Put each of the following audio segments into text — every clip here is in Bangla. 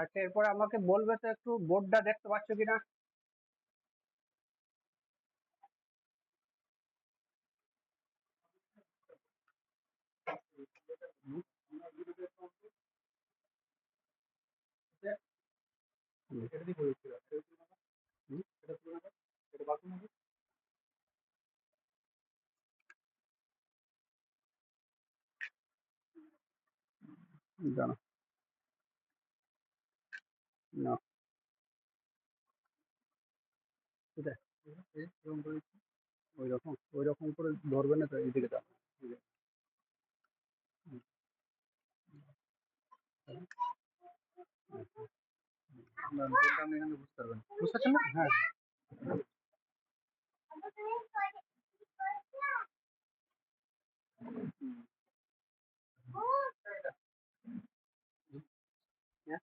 আচ্ছা, এরপরে আমাকে বলবে তো একটু বোর্ডটা দেখতে পাচ্ছ কিনা। জানো না, কোথায়? ওই রকম করে ধরবে না তো, এইদিকে দাও। না, বোর্ডটা আমি এখানে বুঝতে পারবেন, বুঝতে পারছেন না? হ্যাঁ। হ্যাঁ,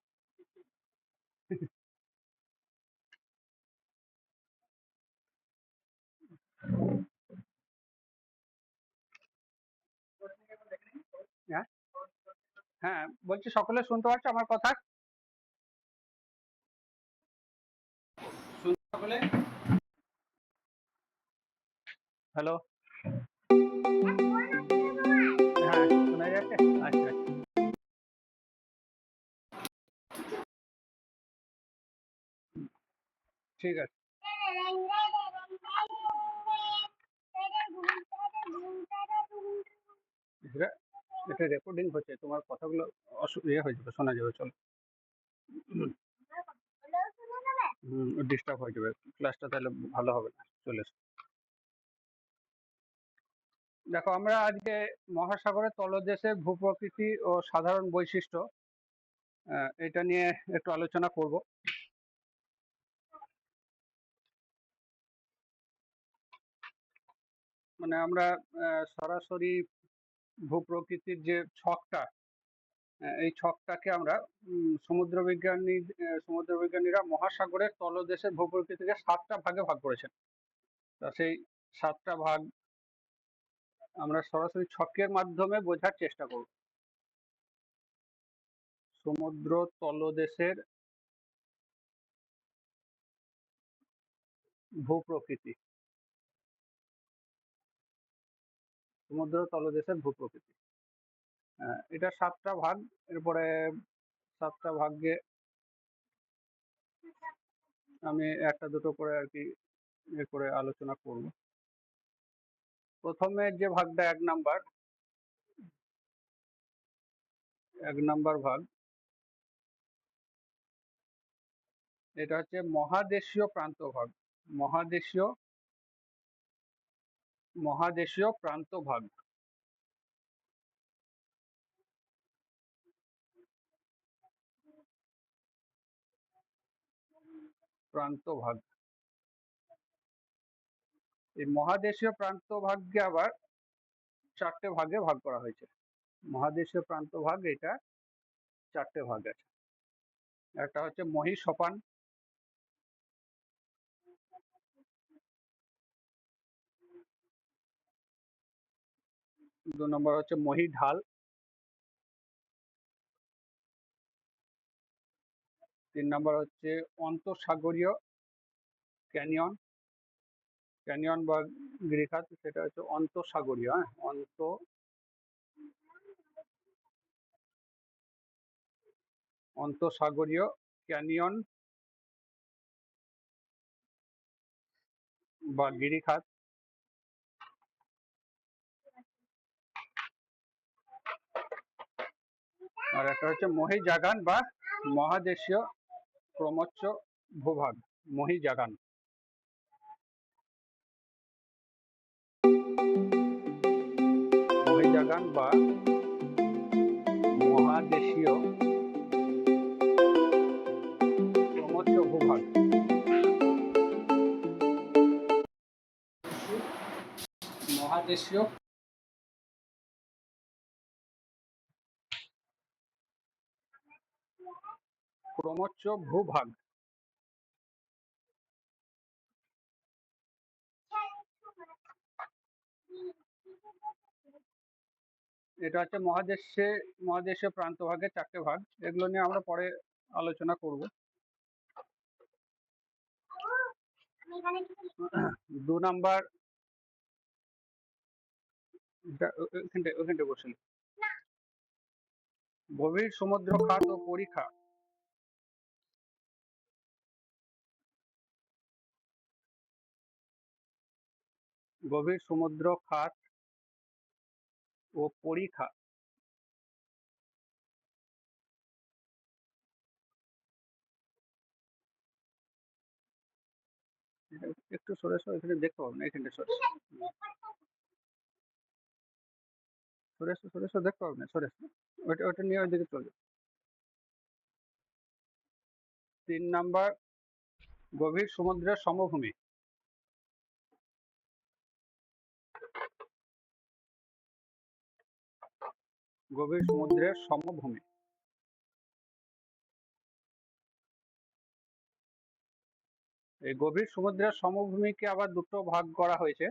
হ্যাঁ, হ্যাঁ, বলছি সকলে শুনতে পাচ্ছ আমার কথা? সকলে হ্যালো। হ্যাঁ, শোনা যাচ্ছে? আচ্ছা, আচ্ছা। ঠিক আছে। এটা এটা রেকর্ডিং হচ্ছে, তোমার কথাগুলো ইয়ে হয়ে যাবে, শোনা যাবে, চলো। ডিস্টার্ব হয়ে যাবে, ক্লাসটা তাহলে ভালো হবে না। চলে এসো। দেখো, আমরা আজকে মহাসাগরের তলদেশের ভূপ্রকৃতি ও সাধারণ বৈশিষ্ট্য, এটা নিয়ে একটু আলোচনা করব। মানে আমরা সরাসরি ভূপ্রকৃতির যে ছকটা, এই ছকটাকে আমরা সমুদ্রবিজ্ঞানীরা মহাসাগরের তলদেশের ভূপ্রকৃতিকে 7টা ভাগে ভাগ করেছেন। তা সেই 7টা ভাগ আমরা সরাসরি ছকের মাধ্যমে বোঝার চেষ্টা করব। সমুদ্র তলদেশের ভূপ্রকৃতি, সমুদ্র তলদেশের ভূপ্রকৃতি, এটা 7টা ভাগ। এরপরে 7টা ভাগে আমি একটা দুটো করে আর কি ইয়ে করে আলোচনা করব। প্রথমে যে ভাগটা 1 নাম্বার ভাগ, এটা হচ্ছে মহাদেশীয় প্রান্ত ভাগ। মহাদেশীয় মহাদেশীয় প্রান্ত ভাগ। প্রান্ত ভাগ, এই মহাদেশীয় প্রান্ত ভাগকে আবার 4টে ভাগে ভাগ করা হয়েছে। মহাদেশীয় প্রান্ত ভাগ, এটা 4টে ভাগ আছে। একটা হচ্ছে মহীসোপান, 2 নম্বর হচ্ছে মহীঢাল, 3 নম্বর হচ্ছে অন্তঃসাগরীয় ক্যানিয়ন, ক্যানিয়ন বা গিরিখাত, সেটা হচ্ছে অন্তঃসাগরীয়। হ্যাঁ, অন্তঃসাগরীয় ক্যানিয়ন বা গিরিখাত। আর একটা হচ্ছে মহীজাগান বা মহাদেশীয় ক্রমচ্ছ ভূভাগ। মহীজাগান, মহীজাগান বা মহাদেশীয় ক্রমচ্ছ ভূভাগ। মহাদেশীয় ক্রমচ্ছ ভূভাগ, এটা হচ্ছে মহাদেশীয় প্রান্ত ভাগের 4টে ভাগ। এগুলো নিয়ে আমরা পরে আলোচনা করব। 2 নাম্বার ওখানটা বসে গভীর সমুদ্র খাত ও পরিখা। গভীর সমুদ্র খাত ও পরিখা। একটু সরে এসো, এখানে দেখতে পাবো না, এখানটা সরে এসো দেখতে পাবো না, সরে এসো। ওটা নিয়ে ওইদিকে চলে। 3 নাম্বার গভীর সমুদ্রের সমভূমি। গভীর সমুদ্রের সমভূমি। এই গভীর সমুদ্রের সমভূমিকে আবার দুটো ভাগ করা হয়েছে।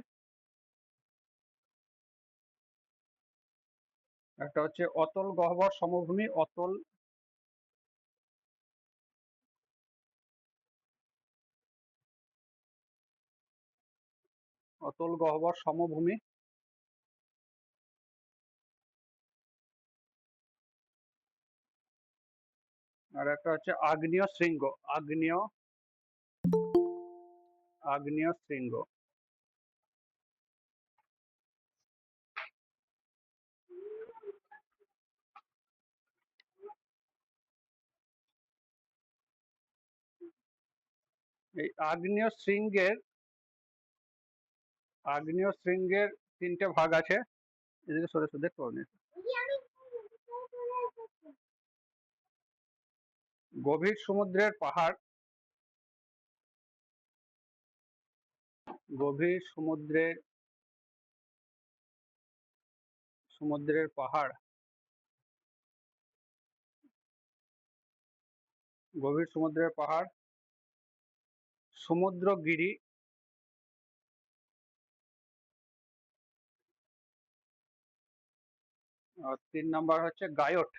একটা হচ্ছে অতল গহ্বর সমভূমি, অতল গহ্বর সমভূমি। আর একটা হচ্ছে আগ্নেয় শৃঙ্গ। আগ্নেয় শৃঙ্গ। এই আগ্নেয় শৃঙ্গের 3টে ভাগ আছে। এদিকে সরে এসো, দেখতে পাবো না। গভীর সমুদ্রের পাহাড়। গভীর সমুদ্রের পাহাড়। গভীর সমুদ্রের পাহাড়, সমুদ্রগিরি। আর 3 নাম্বার হচ্ছে গায়ট।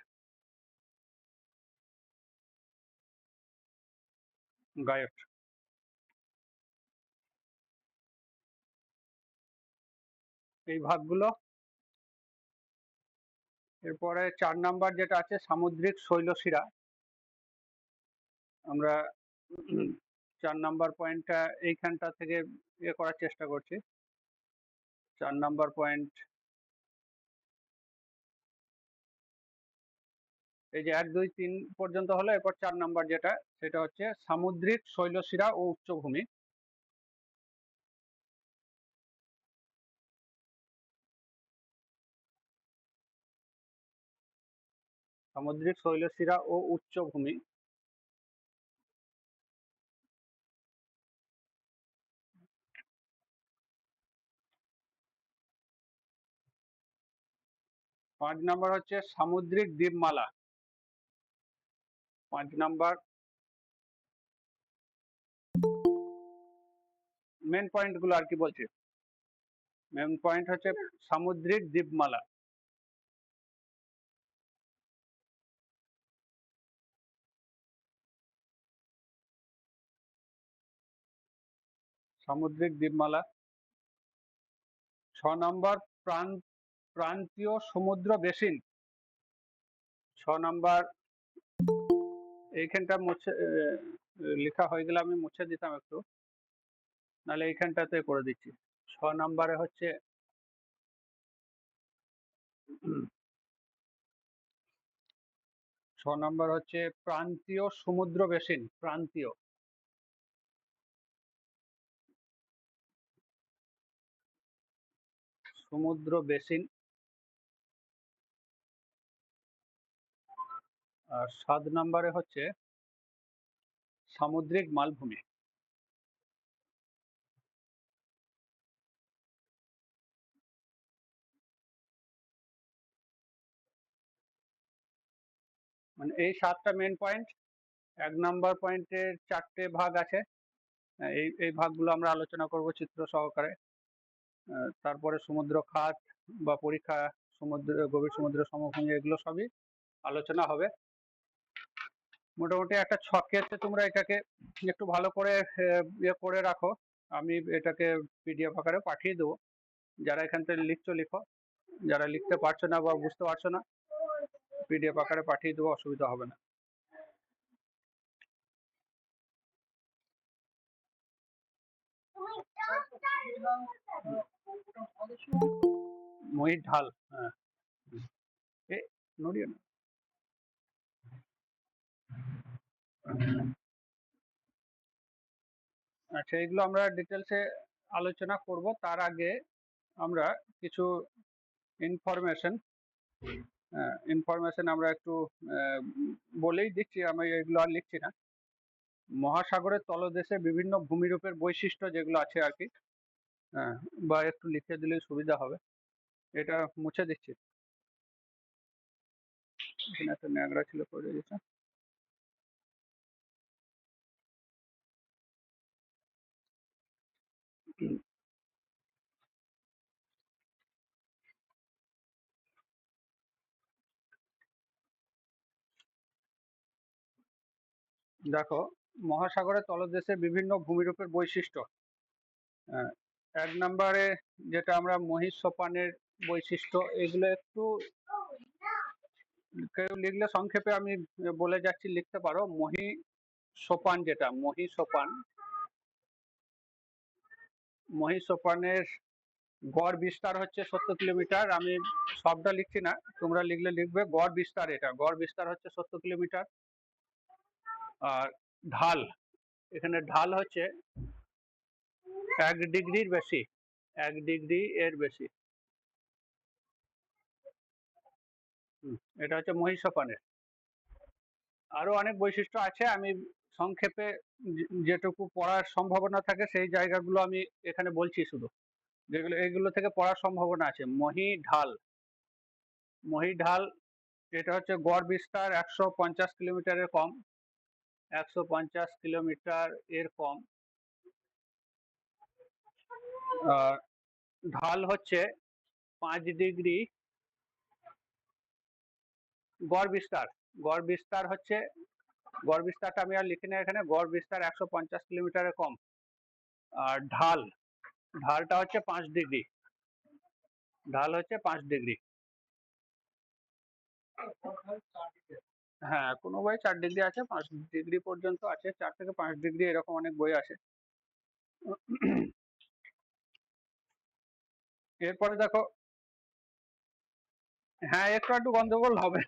এই ভাগগুলো। এরপরে 4 নাম্বার যেটা আছে সামুদ্রিক শৈলশিরা। আমরা 4 নাম্বার পয়েন্টটা এইখানটা থেকে করার চেষ্টা করছি। 4 নাম্বার পয়েন্ট এই যে 1, 2, 3 পর্যন্ত হলো। এরপর 4 নাম্বার যেটা, সেটা হচ্ছে সামুদ্রিক শৈলশিরা ও উচ্চভূমি। সামুদ্রিক শৈলশিরা ও উচ্চভূমি। পাঁচ নাম্বার হচ্ছে সামুদ্রিক দ্বীপমালা। 5 নাম্বার মেন পয়েন্ট গুলো আর কি বলছি। মেন পয়েন্ট হচ্ছে সামুদ্রিক দ্বীপমালা। সামুদ্রিক দ্বীপমালা। 6 নাম্বার প্রান্তীয় সমুদ্র বেসিন। 6 নাম্বার এইখানটা মুছে লেখা হয়ে গেলে আমি মুছে দিতাম একটু, নাহলে এইখানটাতে করে দিচ্ছি। 6 নাম্বারে হচ্ছে 6 নাম্বার হচ্ছে প্রান্তীয় সমুদ্র বেসিন। প্রান্তীয় সমুদ্র বেসিন। আর 7 নাম্বারে হচ্ছে সামুদ্রিক মালভূমি। মানে এই 7টা মেন পয়েন্ট। 1 নাম্বার পয়েন্টের 4টে ভাগ আছে। এই ভাগগুলো আমরা আলোচনা করব চিত্র সহকারে। তারপরে সমুদ্র খাত বা পরিখা, গভীর সমুদ্র সমভূমি, এগুলো সবই আলোচনা হবে। মোটামুটি একটা ছকেতে তোমরা এটাকে একটু ভালো করে ইয়ে করে রাখো। আমি এটাকে পিডিএফ আকারে পাঠিয়ে দেবো। যারা এখান থেকে লিখছো লিখো, যারা লিখতে পারছো না বা বুঝতে পারছো না পিডিএফ আকারে পাঠিয়ে দেবো, অসুবিধা হবে না। মহির ঢাল, হ্যাঁ, এ নড়িও না। আচ্ছা, এগুলো আমরা ডিটেলসে আলোচনা করব। তার আগে আমরা কিছু ইনফরমেশন আমরা একটু বলেই দিচ্ছি, আমি এগুলো আর লিখছি না। মহাসাগরের তলদেশে বিভিন্ন ভূমিরূপের বৈশিষ্ট্য যেগুলো আছে আর কি, বা একটু লিখে দিলে সুবিধা হবে। এটা মুছে দিচ্ছি, এখানে একটা ন্যাংরা ছিল করে দিয়েছে। দেখো, মহাসাগরের তলদেশে বিভিন্ন ভূমিরূপের বৈশিষ্ট্য। এক নম্বরে যেটা আমরা মহিষ সোপানের বৈশিষ্ট্য, এগুলো একটু কেউ লিখলে সংক্ষেপে আমি বলে যাচ্ছি, লিখতে পারো। মহি সোপান, যেটা মহি সোপানের গড় বিস্তার হচ্ছে 70 কিলোমিটার। আমি সবটা লিখছি না, তোমরা লিখলে লিখবে। গড় বিস্তার, এটা গড় বিস্তার হচ্ছে 70 কিলোমিটার। আর ঢাল, এখানে ঢাল হচ্ছে 1 ডিগ্রির বেশি, 1 ডিগ্রি এর বেশি। এটা হচ্ছে মহিষ সোপানের। আরো অনেক বৈশিষ্ট্য আছে, আমি সংক্ষেপে যেটুকু পড়ার সম্ভাবনা থাকে সেই জায়গাগুলো আমি এখানে বলছি শুধু, যেগুলো এগুলো থেকে পড়ার সম্ভাবনা আছে। মহি ঢাল, এটা হচ্ছে গড় বিস্তার 150 কিলোমিটারের কম, 150 কিলোমিটার এর কম। ঢাল হচ্ছে 5 ডিগ্রি। গড় বিস্তার, গড় বিস্তার হচ্ছে, গড় বিস্তারটা আমি আর লিখি না এখানে। গড় বিস্তার 150 কিলোমিটারের কম। আর ঢালটা হচ্ছে 5 ডিগ্রি, ঢাল হচ্ছে 5 ডিগ্রি। হ্যাঁ, কোনো বই 4 ডিগ্রি আছে, 5 ডিগ্রি পর্যন্ত আছে, 4 থেকে 5 ডিগ্রি এরকম অনেক বই আছে। এরপরে দেখো, হ্যাঁ একটু একটু গন্ডগোল হবে।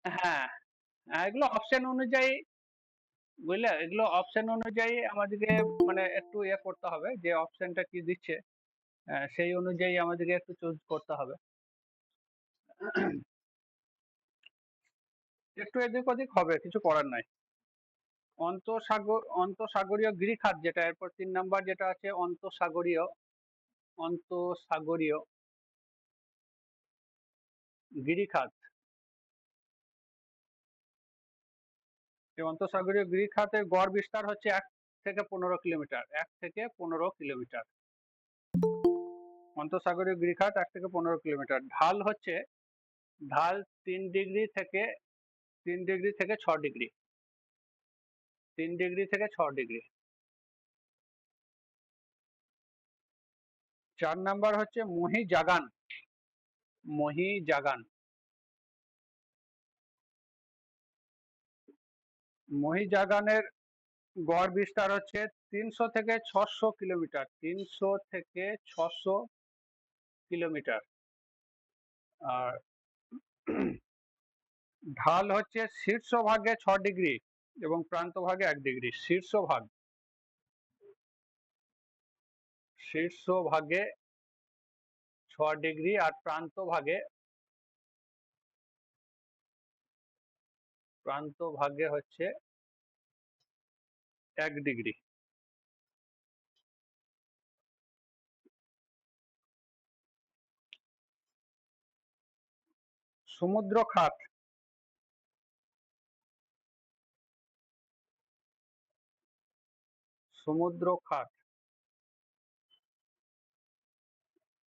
হ্যাঁ, এগুলো অপশন অনুযায়ী, বুঝলে, এগুলো অপশন অনুযায়ী আমাদেরকে মানে একটু ইয়ে করতে হবে, যে অপশনটা কি দিচ্ছে সেই অনুযায়ী আমাদেরকে একটু চুজ করতে হবে। একটু এদিক ওদিক হবে, কিছু করার নাই। অন্তঃসাগরীয় গিরিখাত, যেটা এরপর 3 নাম্বার যেটা আছে, অন্তঃসাগরীয় গিরিখাত। এই অন্তঃসাগরীয় গিরিখাতের গড় বিস্তার হচ্ছে 1 থেকে 15 কিলোমিটার, 1 থেকে 15 কিলোমিটার। অন্তঃসাগরীয় গিরিখাত 1 থেকে 15 কিলোমিটার। ঢাল 3 ডিগ্রি থেকে 6 ডিগ্রি, 3 ডিগ্রি থেকে 6 ডিগ্রি। 4 নাম্বার হচ্ছে মহিজাগান। মহিজাগান, মহিজাগানের গড় বিস্তার হচ্ছে 300 থেকে 600 কিলোমিটার, 300 থেকে 600 কিলোমিটার। আর ঢাল হচ্ছে শীর্ষভাগে 6 ডিগ্রি এবং প্রান্তভাগে 1 ডিগ্রি। শীর্ষভাগে 6 ডিগ্রি আর প্রান্তভাগে হচ্ছে 1 ডিগ্রি। সমুদ্র খাত,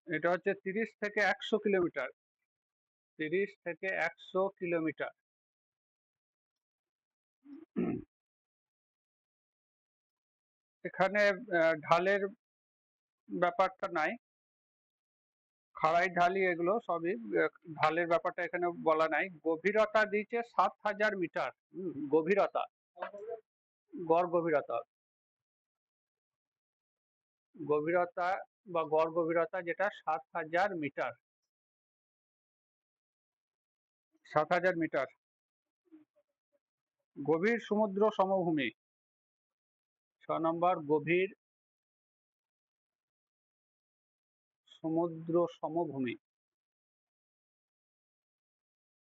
এটা হচ্ছে 30 থেকে 100 কিলোমিটার, 30 থেকে 100 কিলোমিটার। এখানে ঢালের ব্যাপারটা নাই, খাড়াই ঢালি এগুলো সবই, ঢালের ব্যাপারটা এখানে বলা নাই। গভীরতা দিয়েছে 7000 মিটার। গভীরতা, গড় গভীরতা, গভীরতা বা গড় গভীরতা যেটা 7000 মিটার, 7000 মিটার। গভীর সমুদ্র সমভূমি, 6 নম্বর, গভীর সমুদ্র সমভূমি।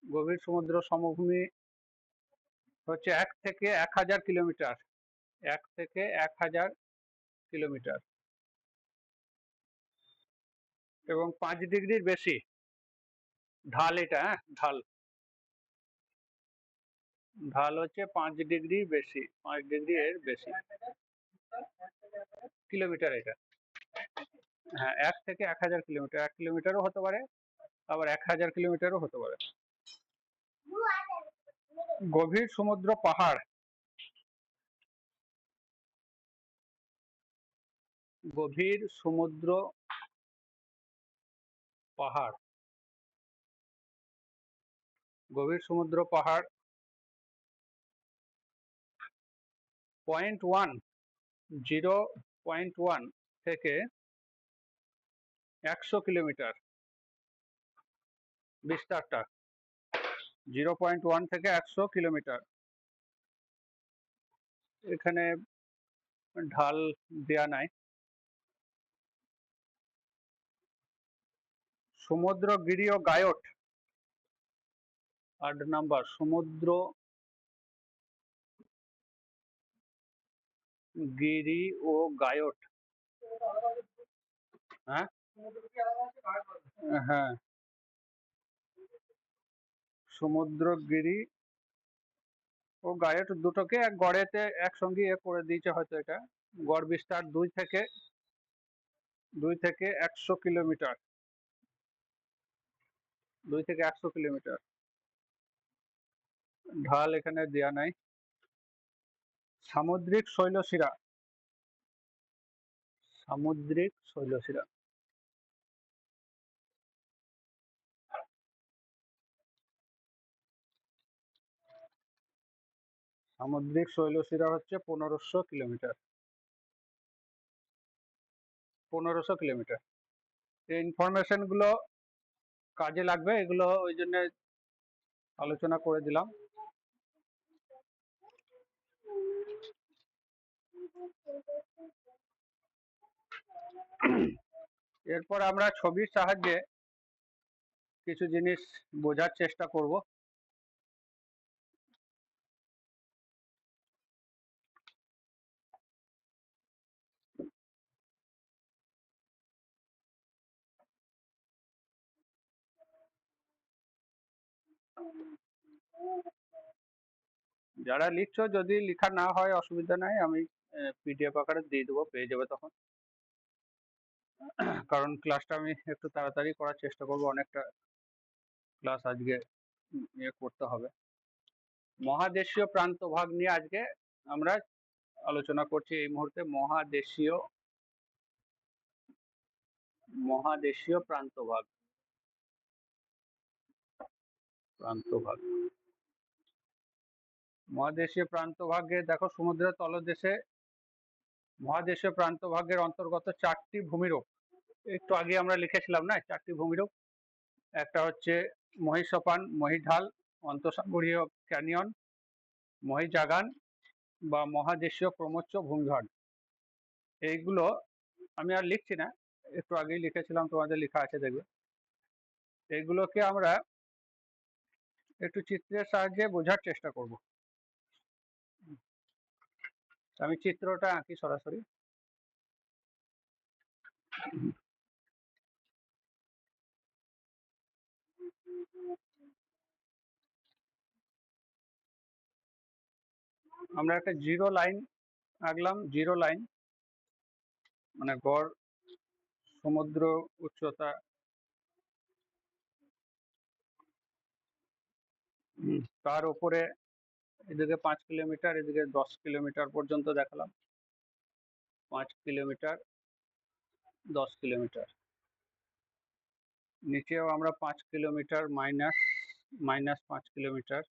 গভীর সমুদ্র সমভূমি হচ্ছে 1 থেকে 1000 কিলোমিটার, 1 থেকে 1000 কিলোমিটার এবং 5 ডিগ্রির বেশি। ঢাল এটা, ঢাল, ঢাল হচ্ছে 5 ডিগ্রির বেশি, 5 ডিগ্রি এর বেশি কিলোমিটার এটা। হ্যাঁ, 1 থেকে 1000 কিলোমিটার, 1 কিলোমিটারও হতে পারে, আবার 1000 কিলোমিটারও হতে পারে। গভীর সমুদ্র পাহাড়, গভীর সমুদ্র পাহাড়, গভীর সমুদ্র পাহাড় 0.1 থেকে 100 কিলোমিটার বিস্তারটা, 0.1 থেকে 100 কিলোমিটার। এখানে ঢাল দেয়া নাই। সমুদ্র গিরি ও গায়ট, 8 নাম্বার, সমুদ্র গিরি ও গায়ট। হ্যাঁ হ্যাঁ, সমুদ্রগিরি ও গায়ট দুটোকে এক গড়েতে একসঙ্গে করে দিয়েছে হয়তো। এটা গড় বিস্তার 2 থেকে 100 কিলোমিটার, 2 থেকে 100 কিলোমিটার। ঢাল এখানে দেয়া নাই। সামুদ্রিক শৈলশিরা, সামুদ্রিক শৈলশিরা, সামুদ্রিক শৈলশিরা হচ্ছে 1500 কিলোমিটার, 1500 কিলোমিটার। এই ইনফরমেশন গুলো কাজে লাগবে, এগুলো ওই জন্য আলোচনা করে দিলাম। এরপর আমরা ছবির সাহায্যে কিছু জিনিস বোঝার চেষ্টা করব। যারা লিখছো, যদি লেখা না হয় অসুবিধা নাই, আমি পিডিএফ আকারে দিয়ে দেবো, পেয়ে যাবে তখন। কারণ ক্লাসটা আমি একটু তাড়াতাড়ি করার চেষ্টা করব, অনেকটা ক্লাস আজকে করতে হবে। মহাদেশীয় প্রান্তভাগ নিয়ে আজকে আমরা আলোচনা করছি এই মুহূর্তে। মহাদেশীয় প্রান্তভাগ, প্রান্তভাগ, মহাদেশীয় প্রান্তভাগে দেখো, সমুদ্রের তলদেশে মহাদেশীয় প্রান্তভাগের অন্তর্গত 4টি ভূমিরূপ। একটু আগে আমরা লিখেছিলাম না 4টি ভূমিরূপ। একটা হচ্ছে মহীসোপান, মহীঢাল, অন্তঃসাগরীয় ক্যানিয়ন, মহীজাগান বা মহাদেশীয় ক্রমোচ্চ ভূমিভাগ। এইগুলো আমি আর লিখছি না, একটু আগেই লিখেছিলাম, তোমাদের লেখা আছে দেখবে। এইগুলোকে আমরা একটু চিত্রের সাহায্যে বোঝার চেষ্টা করব। আমি চিত্রটা আঁকি সরাসরি। আমরা একটা জিরো লাইন আঁকলাম, জিরো লাইন মানে গড় সমুদ্র উচ্চতা তার উপরে এদিকে 5 কিলোমিটার, এদিকে 10 কিলোমিটার পর্যন্ত দেখালাম। 5 কিলোমিটার, 10 কিলোমিটার। নিচেও আমরা 5 কিলোমিটার মাইনাস 5 কিলোমিটার।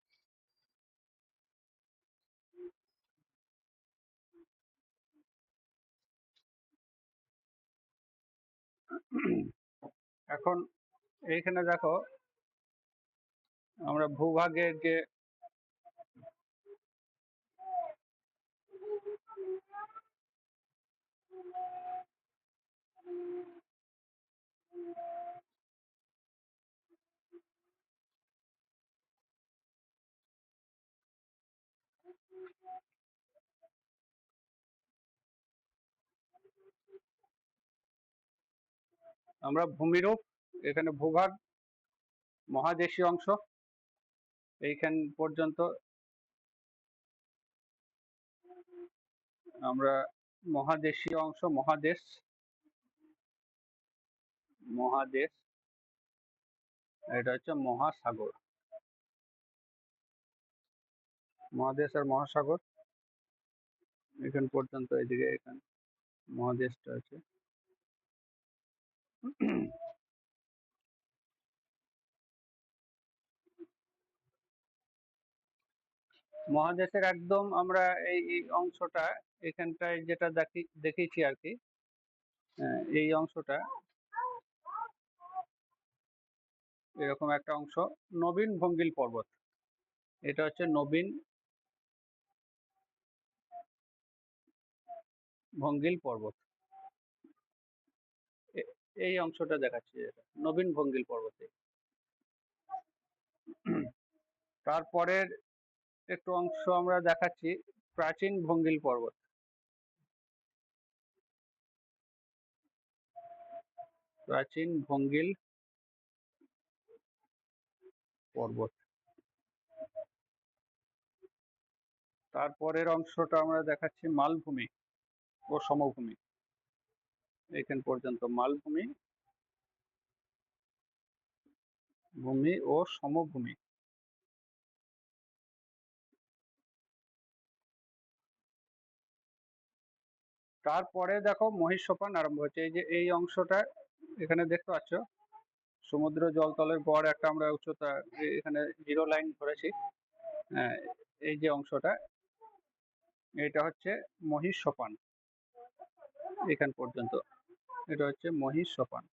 এখন এইখানে দেখো আমরা ভূভাগের যে আমরা ভূমিরূপ, এখানে ভূভাগ, মহাদেশীয় অংশ এইখান পর্যন্ত আমরা মহাদেশীয় অংশ, মহাদেশ, এটা হচ্ছে মহাসাগর, মহাদেশ আর মহাসাগর এখান পর্যন্ত, এদিকে এখানে মহাদেশটা আছে। মহাদেশের একদম আমরা এই অংশটা এখানটায় যেটা দেখিয়েছি আর কি, এই অংশটা এরকম একটা অংশ, নবীন ভঙ্গিল পর্বত। এটা হচ্ছে নবীন ভঙ্গিল পর্বত, এই অংশটা দেখাচ্ছি, এটা নবীন ভঙ্গিল পর্বতে। তারপরের একটু অংশ আমরা দেখাচ্ছি প্রাচীন ভঙ্গিল পর্বত। প্রাচীন ভঙ্গিল পর্বত। তারপরের অংশটা আমরা দেখাচ্ছি মালভূমি ও সমভূমি, এখান পর্যন্ত মালভূমি, ভূমি ও সমভূমি। তারপরে দেখো মহিষসোপান আরম্ভ হচ্ছে, এই যে এই অংশটা এখানে দেখতে পাচ্ছ, সমুদ্র জলতলের গড় একটা আমরা উচ্চতা এখানে 0 লাইন ধরেছি। এই যে অংশটা, এটা হচ্ছে মহিষসোপান, এখান পর্যন্ত এটা হচ্ছে মহিষসোপান।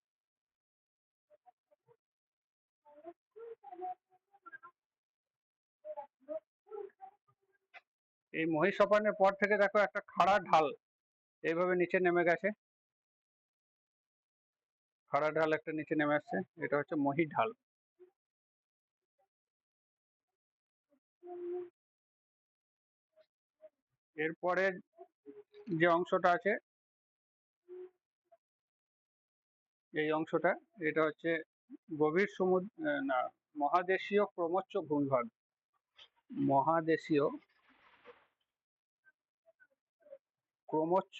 এই মহিষসোপানের পর থেকে দেখো একটা খাড়া ঢাল এইভাবে নিচে নেমে গেছে, খাড়া ঢাল একটা নিচে নেমে আসছে, এটা হচ্ছে মহিঢাল। এরপরে যে অংশটা আছে, এই অংশটা এটা হচ্ছে গভীর সমুদ্র, না, মহাদেশীয় ক্রমচ্ছ ভূমিভাগ, মহাদেশীয় ক্রমচ্ছ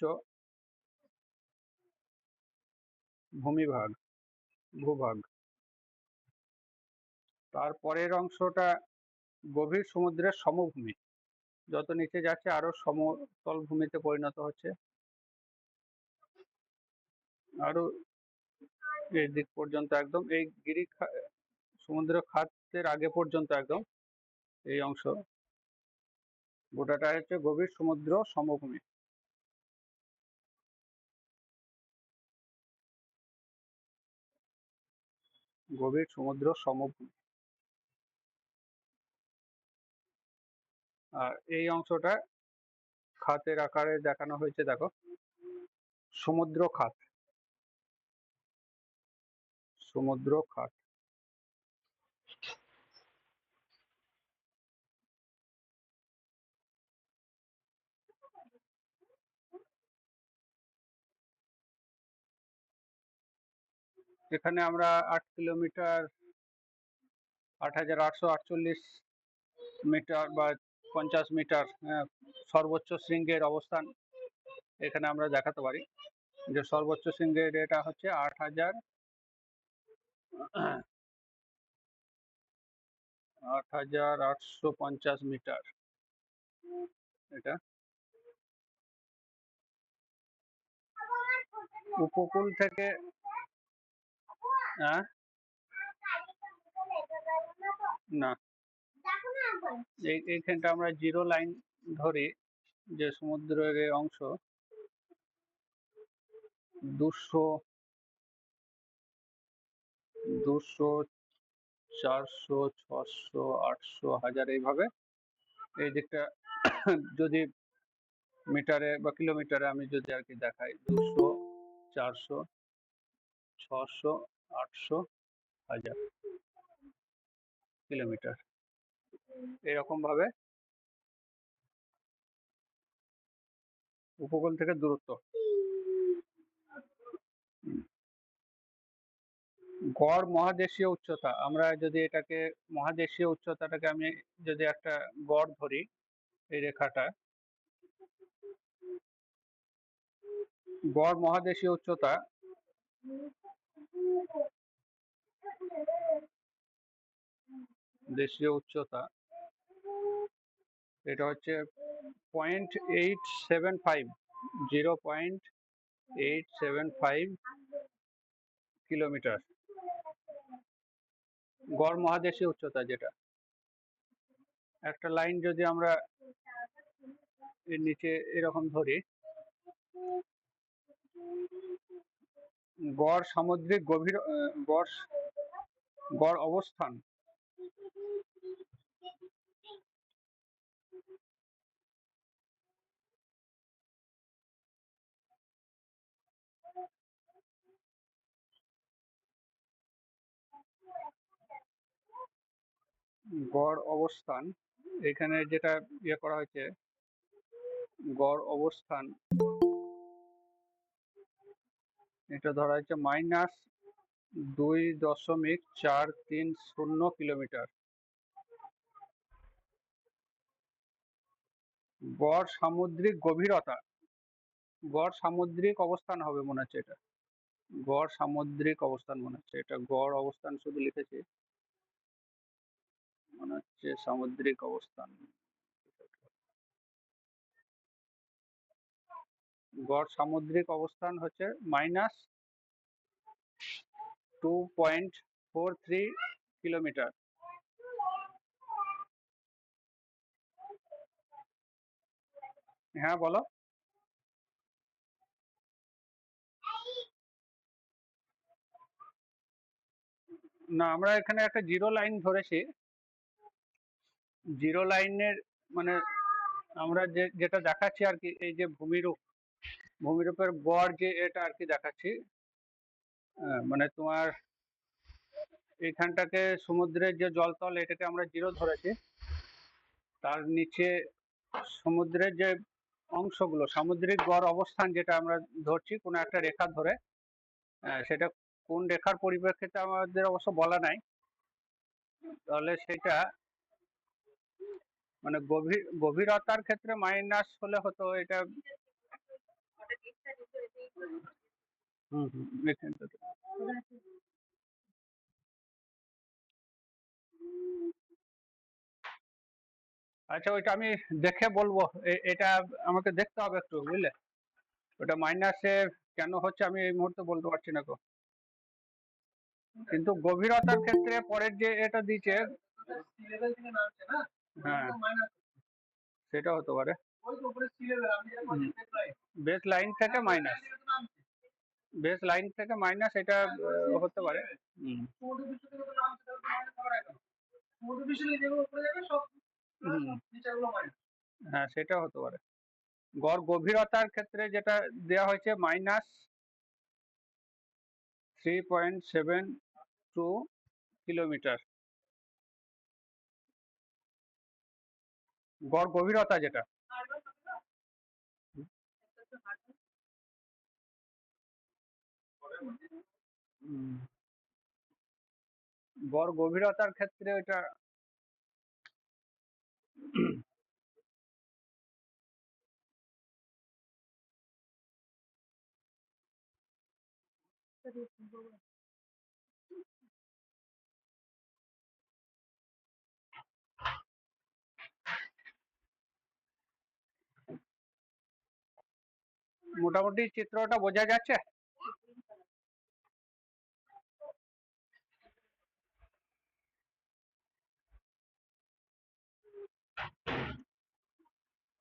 ভূভাগ। তারপরের অংশটা গভীর সমুদ্রের সমভূমি, যত নিচে যাচ্ছে আরো সমতল ভূমিতে পরিণত হচ্ছে, আরো এই দিক পর্যন্ত একদম এই সমুদ্র খাতের আগে পর্যন্ত একদম এই অংশ গোটাটা হচ্ছে গভীর সমুদ্র সমভূমি। গভীর সমুদ্র সমভূমি। আর এই অংশটা খাতের আকারে দেখানো হয়েছে, দেখো সমুদ্র খাত, সমুদ্র খাত। এখানে আমরা 8 কিলোমিটার 8,848 মিটার বা 50 মিটার সর্বোচ্চ শৃঙ্গের অবস্থান এখানে আমরা দেখাতে পারি, যে সর্বোচ্চ শৃঙ্গের এটা হচ্ছে 8,000 8,850 মিটার এটা। উপকূল থেকে না, এইখানটা আমরা জিরো লাইন ধরি, যে সমুদ্রের এই অংশ 200, 400, 600, 800, 1000 এইভাবে এই দিকটা যদি মিটারে বা কিলোমিটারে আমি যদি আর কি দেখাই, 200, 400, 600, 800, 1000 কিলোমিটার এরকম ভাবে উপকূল থেকে দূরত্ব। গড় মহাদেশীয় উচ্চতা, আমরা যদি এটাকে মহাদেশীয় উচ্চতাটাকে আমি যদি একটা গড় ধরি, এই রেখাটা গড় মহাদেশীয় উচ্চতা দেশীয় উচ্চতা এটা হচ্ছে 0.875, 0.875 কিলোমিটার গড় মহাদেশীয় উচ্চতা। যেটা একটা লাইন যদি আমরা এর নিচে এরকম ধরি, গড় সামুদ্রিক গভীর গড় অবস্থান গড় অবস্থান এখানে যেটা ইয়ে করা হয়েছে, গড় অবস্থান এটা ধরা হচ্ছে -2.430 কিলোমিটার। গড় সামুদ্রিক গভীরতা, গড় সামুদ্রিক অবস্থান হবে মনে হচ্ছে এটা, গড় সামুদ্রিক অবস্থান মনে হচ্ছে, এটা গড় অবস্থান শুধু লিখেছি, মনে হচ্ছে সামুদ্রিক অবস্থান। গড় সামুদ্রিক অবস্থান হচ্ছে -2.43 কিলোমিটার। হ্যাঁ বলো। না, আমরা এখানে একটা জিরো লাইন ধরেছি, জিরো লাইনের মানে আমরা যেটা দেখাচ্ছি আর কি, এই যে ভূমিরূপের গড় যে এটা আর কি দেখাচ্ছি, মানে তোমার এইখানটাকে সমুদ্রের যে জলতল এটাকে আমরা জিরো ধরেছি, তার নিচে সমুদ্রের যে অংশগুলো সামুদ্রিক গড় অবস্থান যেটা আমরা ধরছি কোনো একটা রেখা ধরে, সেটা কোন রেখার পরিপ্রেক্ষিতে আমাদের অবশ্য বলা নাই, তাহলে সেটা মানে গভীরতার ক্ষেত্রে মাইনাস হলে হতো এটা। এখানটাতে আচ্ছা, ওইটা আমি দেখে বলবো, এটা আমাকে দেখতে হবে একটু, বুঝলে, ওটা মাইনাসে কেন হচ্ছে আমি এই মুহূর্তে বলতে পারছি না গো। কিন্তু গভীরতার ক্ষেত্রে পরের যে এটা দিচ্ছে, হ্যাঁ সেটা হতে পারে, বেস লাইন থেকে মাইনাস, বেস লাইন থেকে মাইনাস এটা হতে পারে। হ্যাঁ সেটা হতে পারে। গড় গভীরতার ক্ষেত্রে যেটা দেওয়া হয়েছে -3.72 কিলোমিটার গড় গভীরতা যেটা। গড় গভীরতার ক্ষেত্রে ওইটা মোটামুটি চিত্রটা বোঝা যাচ্ছে?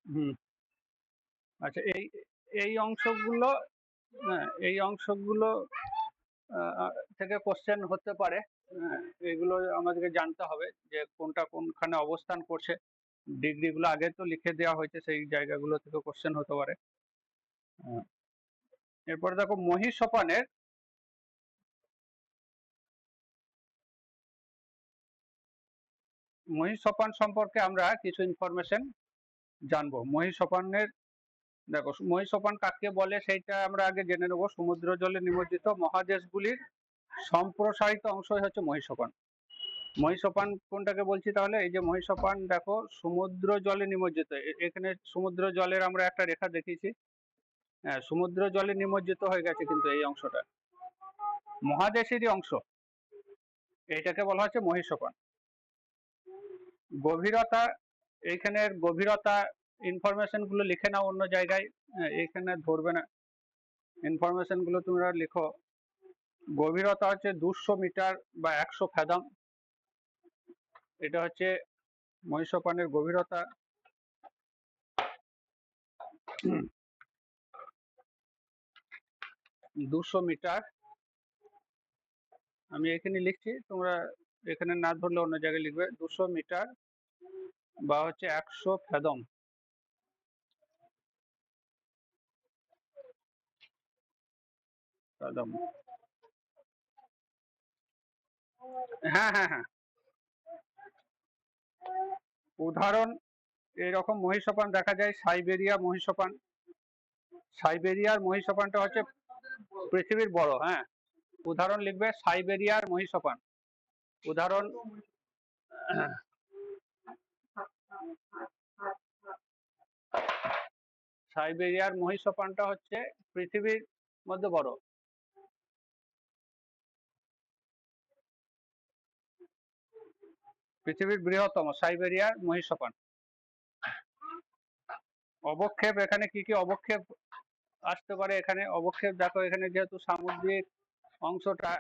হুম, আচ্ছা, এই এই অংশগুলো, হ্যাঁ, এই অংশগুলো থেকে কোশ্চেন হতে পারে। হ্যাঁ, এগুলো আমাদেরকে জানতে হবে যে কোনটা কোনখানে অবস্থান করছে। ডিগ্রিগুলো আগে তো লিখে দেওয়া হয়েছে, সেই জায়গাগুলো থেকে কোশ্চেন হতে পারে। এরপরে দেখো মহিষোপানের, মহিষোপান সম্পর্কে আমরা কিছু ইনফরমেশন জানবো। মহিষোপানের, দেখো মহিষোপান কাকে বলে সেইটা আমরা আগে জেনে নেবো। সমুদ্র জলে নিমজ্জিত মহাদেশগুলির সম্প্রসারিত অংশই হচ্ছে মহিষোপান। মহিষোপান কোনটাকে বলছি তাহলে? এই যে মহিষোপান, দেখো সমুদ্র জলে নিমজ্জিত, এখানে সমুদ্র জলের আমরা একটা রেখা দেখিয়েছি। হ্যাঁ, সমুদ্র জলে নিমজ্জিত হয়ে গেছে, কিন্তু এই অংশটা মহাদেশেরই অংশ, এইটাকে বলা হচ্ছে মহিষোপান। গভীরতা, এইখানের গভীরতা ইনফরমেশন গুলো লিখে নাও অন্য জায়গায়, এইখানে ধরবে না। ইনফরমেশন গুলো তোমরা লিখো। গভীরতা হচ্ছে 200 মিটার বা 100 ফ্যাদম। এটা হচ্ছে মহিষোপানের গভীরতা। 200 মিটার, আমি এখানে লিখছি, তোমরা এখানে না ধরলে অন্য জায়গায় লিখবে। 200 মিটার বা হচ্ছে 100 ফ্যাদম। ফ্যাদম, হ্যাঁ হ্যাঁ হ্যাঁ। উদাহরণ এইরকম মহিষোপান দেখা যায়, সাইবেরিয়া মহিষোপান। সাইবেরিয়ার মহিষোপানটা হচ্ছে পৃথিবীর বড়, হ্যাঁ। উদাহরণ লিখবে সাইবেরিয়ার মহিষোপান। উদাহরণ, সাইবেরিয়ার মহিষোপানটা হচ্ছে পৃথিবীর মধ্যে বড়। পৃথিবীর বৃহত্তম সাইবেরিয়ার মহিষোপান। অবক্ষেপ, এখানে কি কি অবক্ষেপ আসতে পারে? এখানে অবক্ষেপ দেখো, এখানে যেহেতু সামুদ্রিক অংশটা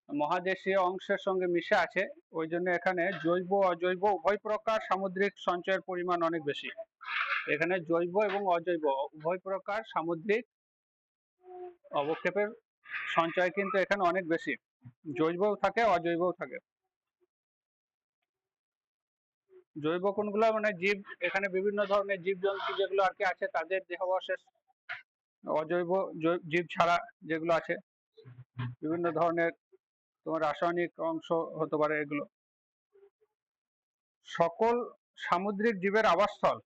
মহাদেশীয় অংশের সঙ্গে মিশে আছে, ওই জন্য এখানে জৈব অজৈব উভয় প্রকার সামুদ্রিক সঞ্চয়ের পরিমাণ অনেক বেশি। এখানে জৈব এবং অজৈব উভয় প্রকার সামুদ্রিক অবক্ষেপের সঞ্চয় কিন্তু এখানে অনেক বেশি। জৈবও থাকে, অজৈবও থাকে। জৈব কোনগুলো? মানে জীব, এখানে বিভিন্ন ধরনের জীবজন্তু যেগুলো আর কি আছে তাদের দেহাবশেষ। অজৈব জীব ছাড়া যেগুলো আছে, বিভিন্ন ধরনের তোমার রাসায়নিক অংশ হতে পারে এগুলো। সকল সামুদ্রিক জীবের আবাসস্থল,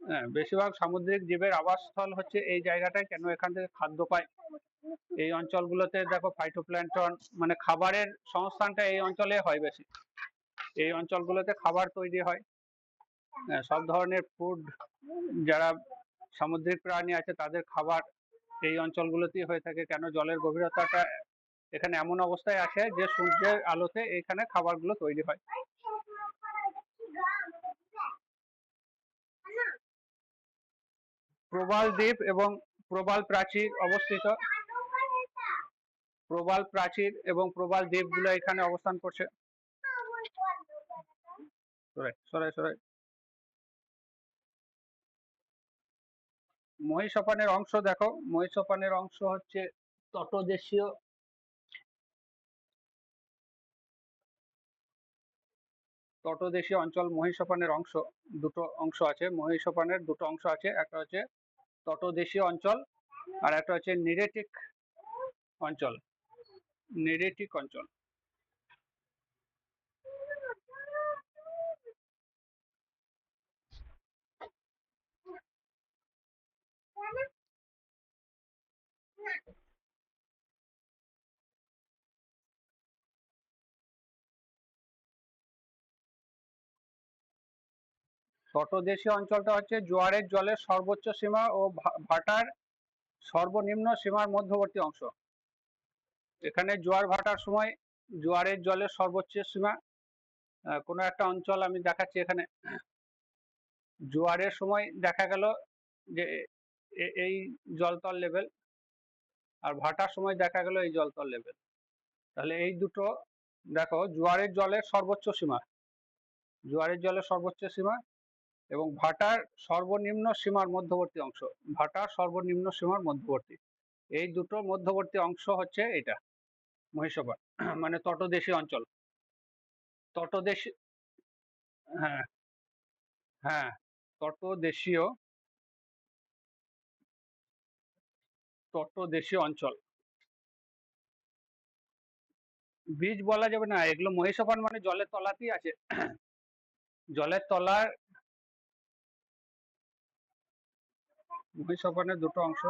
হ্যাঁ, বেশিরভাগ সামুদ্রিক জীবের আবাসস্থল হচ্ছে এই জায়গাটায়। কেন? এখান থেকে খাদ্য পায়। এই অঞ্চলগুলোতে দেখো ফাইটোপ্ল্যাঙ্কটন, মানে খাবারের সংস্থানটা এই অঞ্চলে হয় বেশি। এই অঞ্চলগুলোতে খাবার তৈরি হয়। সব ধরনের ফুড, যারা সামুদ্রিক প্রাণী আছে তাদের খাবার এই অঞ্চলগুলোতেই হয়ে থাকে। কেন? জলের গভীরতাটা এখানে এমন অবস্থায় আছে যে সূর্যের আলোতে এখানে খাবারগুলো তৈরি হয়। প্রবাল দ্বীপ এবং প্রবাল প্রাচীর অবস্থিত। প্রবাল প্রাচীর এবং প্রবাল দ্বীপগুলো এখানে অবস্থান করছে। সরাই সরাই। মহিষোপানের অংশ দেখো, মহিষোপানের অংশ হচ্ছে তটদেশীয়, তটদেশীয় অঞ্চল। মহিষোপানের অংশ, দুটো অংশ আছে। মহিষোপানের দুটো অংশ আছে, একটা হচ্ছে তটদেশীয় অঞ্চল আর একটা হচ্ছে নিরেটিক অঞ্চল। নিরেটিক অঞ্চল। তটদেশীয় অঞ্চলটা হচ্ছে জোয়ারের জলের সর্বোচ্চ সীমা ও ভাটার সর্বনিম্ন সীমার মধ্যবর্তী অংশ। এখানে জোয়ার ভাটার সময় জোয়ারের জলের সর্বোচ্চ সীমা, কোনো একটা অঞ্চল আমি দেখাচ্ছি। এখানে জোয়ারের সময় দেখা গেল যে এই জলতল লেভেল, আর ভাটার সময় দেখা গেল এই জলতল লেভেল। তাহলে এই দুটো দেখো, জোয়ারের জলের সর্বোচ্চ সীমা, জোয়ারের জলের সর্বোচ্চ সীমা এবং ভাটার সর্বনিম্ন সীমার মধ্যবর্তী অংশ, ভাটার সর্বনিম্ন সীমার মধ্যবর্তী, এই দুটোর মধ্যবর্তী অংশ হচ্ছে এটা মহিষপান, মানে তটদেশীয় অঞ্চল। তটদেশী, হ্যাঁ হ্যাঁ, তটদেশীয় অঞ্চল। বীজ বলা যাবে না, এগুলো মহিষপান মানে জলের তলাতেই আছে, জলের তলার। মহিষপানের দুটো অংশ,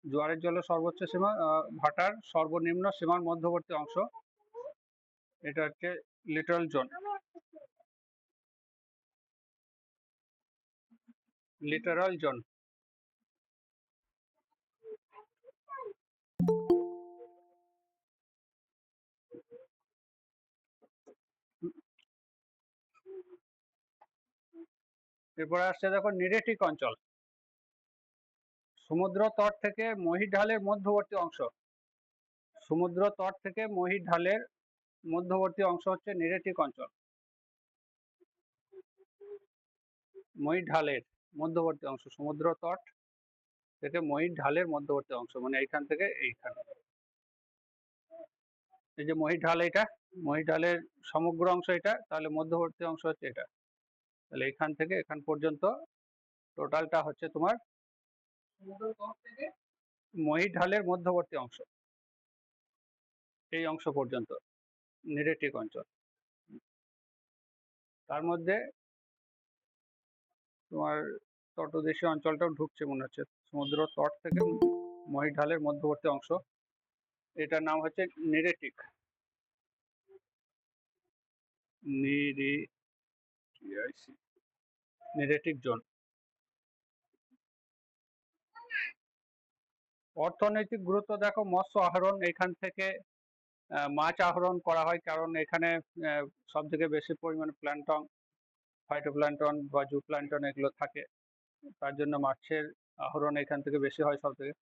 জোয়ারের জলের সর্বোচ্চ সীমা, ভাটার সর্বনিম্ন সীমার মধ্যবর্তী অংশ, এটা হচ্ছে লিটারাল জোন। Literal zone. এরপরে আসছে দেখো নিরেটিক অঞ্চল, সমুদ্র তট থেকে মহিঢালের মধ্যবর্তী অংশ, সমুদ্র তট থেকে মহিঢালের মধ্যবর্তী অংশ হচ্ছে নিরেটিক অঞ্চল। মহিঢালের মধ্যবর্তী অংশ, সমুদ্র তট থেকে মহিঢালের মধ্যবর্তী অংশ, মানে এইখান থেকে এইখানে, এই যে মহিঢাল, এটা মহিঢালের সমগ্র অংশ এটা, তাহলে মধ্যবর্তী অংশ হচ্ছে এটা। তাহলে এখান থেকে এখান পর্যন্ত টোটালটা হচ্ছে তোমার মহিঢালের মধ্যবর্তী অংশ, এই অংশ পর্যন্ত নিরেটিক অঞ্চল। তার মধ্যে তোমার তটদেশীয় অঞ্চলটাও ঢুকছে মনে হচ্ছে, সমুদ্র তট থেকে মহিঢালের মধ্যবর্তী অংশ, এটার নাম হচ্ছে নিরেটিক, নিরেটিক জোন। অর্থনৈতিক গুরুত্ব দেখো, মৎস্য আহরণ, এখান থেকে মাছ আহরণ করা হয়, কারণ এখানে সব থেকে বেশি পরিমাণে প্ল্যান্টন, ফাইটোপ্ল্যান্টন বা জু প্ল্যান্টন এগুলো থাকে, তার জন্য মাছের আহরণ এখান থেকে বেশি হয় সব থেকে।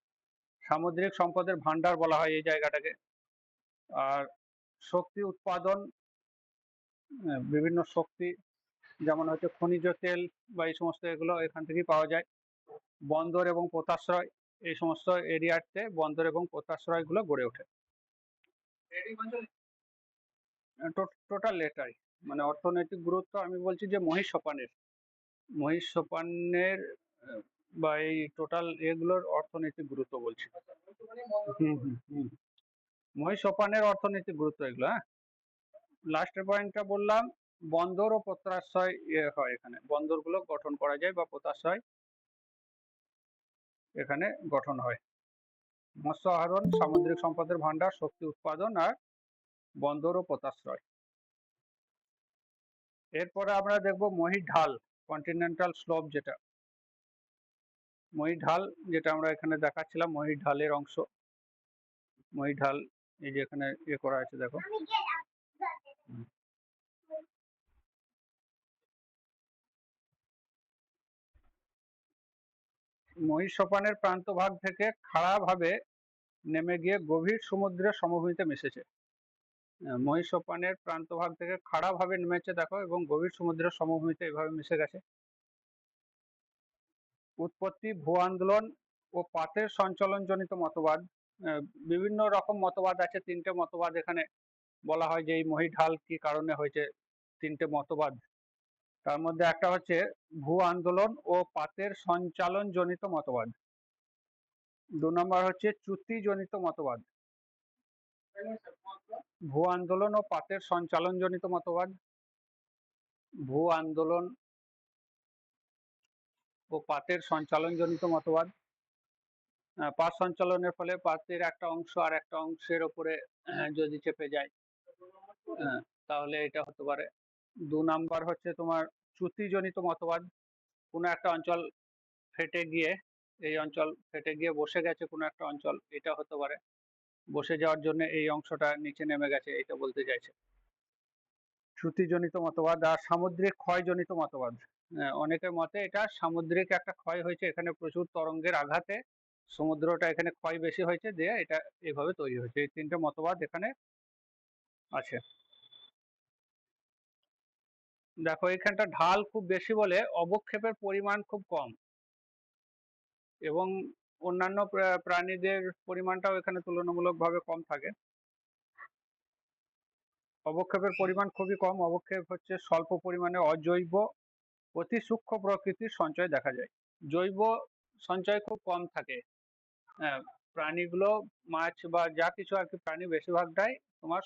সামুদ্রিক সম্পদের ভান্ডার বলা হয় এই জায়গাটাকে। আর শক্তি উৎপাদন, বিভিন্ন শক্তি, যেমন হচ্ছে খনিজ তেল বা এই সমস্ত, এগুলো এখান থেকেই পাওয়া যায়। বন্দর এবং পোতাশ্রয়, এই সমস্ত এরিয়াতে বন্দর এবং পোতাশ্রয়গুলো গড়ে ওঠে। টোটাল এটাই, মানে অর্থনৈতিক গুরুত্ব আমি বলছি যে মহিষ সোপানের বা এই টোটাল এগুলোর অর্থনৈতিক গুরুত্ব বলছি। মহিষ সোপানের অর্থনৈতিক গুরুত্ব এগুলো। হ্যাঁ, লাস্টের পয়েন্টটা বললাম, বন্দর ও পোতাশ্রয় হয়, এখানে বন্দরগুলো গঠন করা যায় বা পোতাশ্রয় এখানে গঠন হয়। মৎস্য আহরণ, সামুদ্রিক সম্পদের ভান্ডার, শক্তি উৎপাদন, আর বন্দর ও পোতাশ্রয়। এরপরে আমরা দেখব মহিঢাল, কন্টিনেন্টাল স্লোপ, যেটা মহিঢাল, যেটা আমরা এখানে দেখাচ্ছিলাম, মহিঢালের অংশ। মহিঢাল এই যে এখানে করা আছে দেখো, মহিষ সোপানের প্রান্তভাগ থেকে খাড়াভাবে নেমে গিয়ে গভীর সমুদ্রের সমভূমিতে মিশেছে। মহিষ সোপানের প্রান্তভাগ থেকে খাড়াভাবে নেমেছে দেখো, এবং গভীর সমুদ্রের সমভূমিতে এভাবে মিশে গেছে। উৎপত্তি, ভূ আন্দোলন ও পাতের সঞ্চালনজনিত মতবাদ, বিভিন্ন রকম মতবাদ আছে, তিনটে মতবাদ এখানে বলা হয় যে এই মহিঢাল কি কারণে হয়েছে, তিনটে মতবাদ। তার মধ্যে একটা হচ্ছে ভূ আন্দোলন ও পাতের সঞ্চালনজনিত মতবাদ, 2 নম্বর হচ্ছে চ্যুতিজনিত মতবাদ। ভূ আন্দোলন ও পাতের সঞ্চালনজনিত মতবাদ, ভূ আন্দোলন ও পাতের সঞ্চালনজনিত মতবাদ। পাত সঞ্চালনের ফলে পাতের একটা অংশ আর একটা অংশের ওপরে যদি চেপে যায়, তাহলে এটা হতে পারে। 2 নাম্বার হচ্ছে তোমার চ্যুতিজনিত মতবাদ, কোনো একটা অঞ্চল ফেটে গিয়ে, এই অঞ্চল ফেটে গিয়ে বসে গেছে কোনো একটা অঞ্চল, এটা হতে পারে, বসে যাওয়ার জন্য এই অংশটা নিচে নেমে গেছে, এটা বলতে চাইছে চ্যুতিজনিত মতবাদ। আর সামুদ্রিক ক্ষয়জনিত মতবাদ, অনেকের মতে এটা সামুদ্রিক একটা ক্ষয় হয়েছে, এখানে প্রচুর তরঙ্গের আঘাতে সমুদ্রটা এখানে ক্ষয় বেশি হয়েছে, দিয়ে এটা এভাবে তৈরি হয়েছে। এই তিনটে মতবাদ এখানে আছে। দেখো এখানটা ঢাল খুব বেশি বলে অবক্ষেপের পরিমাণ খুব কম, এবং অন্যান্য প্রাণীদের পরিমাণটাও এখানে তুলনামূলকভাবে কম থাকে। অবক্ষেপের পরিমাণ খুবই কম। অবক্ষেপ হচ্ছে স্বল্প পরিমাণে অজৈব অতি সূক্ষ্ম প্রকৃতির সঞ্চয় দেখা যায়। জৈব সঞ্চয় খুব কম থাকে। হ্যাঁ, প্রাণীগুলো মাছ বা যা কিছু আর কি প্রাণী বেশিরভাগটাই তোমার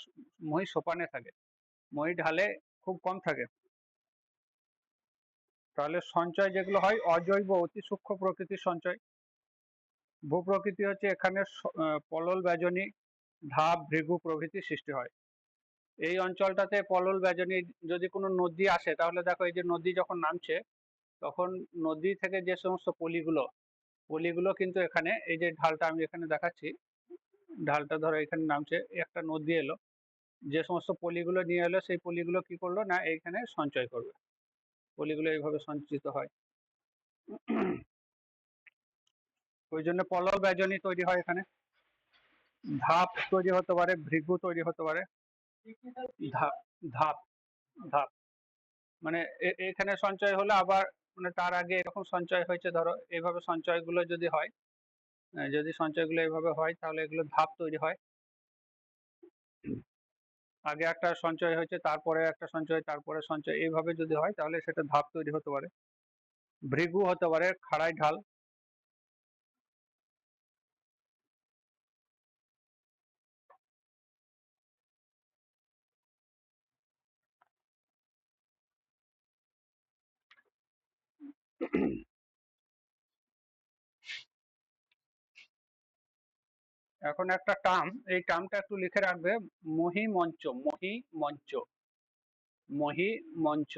মহি সোপানে থাকে, মহি ঢালে খুব কম থাকে। তাহলে সঞ্চয় যেগুলো হয় অজৈব অতি সূক্ষ্ম প্রকৃতির সঞ্চয়। ভূপ্রকৃতি হচ্ছে এখানে পলল বেজনী, ধাপ, ভৃগু প্রভৃতি সৃষ্টি হয়। এই অঞ্চলটাতে পলল বেজনী, যদি কোনো নদী আসে তাহলে দেখো এই যে নদী যখন নামছে তখন নদী থেকে যে সমস্ত পলিগুলো কিন্তু এখানে, এই যে ঢালটা আমি এখানে দেখাচ্ছি, ঢালটা ধরো এখানে নামছে, একটা নদী এলো, যে সমস্ত পলিগুলো নিয়ে এলো সেই পলিগুলো কি করলো না এইখানে সঞ্চয় করবে, পলিগুলো এইভাবে সঞ্চিত হয়। ওই জন্য পলল বেজনী তৈরি হয় এখানে। ধাপ তৈরি হতে পারে, ভৃগু তৈরি হতে পারে। ধাপ ধাপ ধাপ মানে এখানে সঞ্চয় হলো, আবার মানে তার আগে এরকম সঞ্চয় হয়েছে, ধরো এইভাবে সঞ্চয়গুলো যদি হয়, যদি সঞ্চয়গুলো এইভাবে হয় তাহলে এগুলো ধাপ তৈরি হয়। আগে একটা সঞ্চয় হয়েছে, তারপরে একটা সঞ্চয়, তারপরে সঞ্চয়, এইভাবে যদি হয় তাহলে সেটা ধাপ তৈরি হতে পারে। ভৃগু হতে পারে, খাড়াই ঢাল। এখন একটা টার্ম, এই টার্মটা একটু লিখে রাখবে, মহি মঞ্চ, মহি মঞ্চ, মহি মঞ্চ,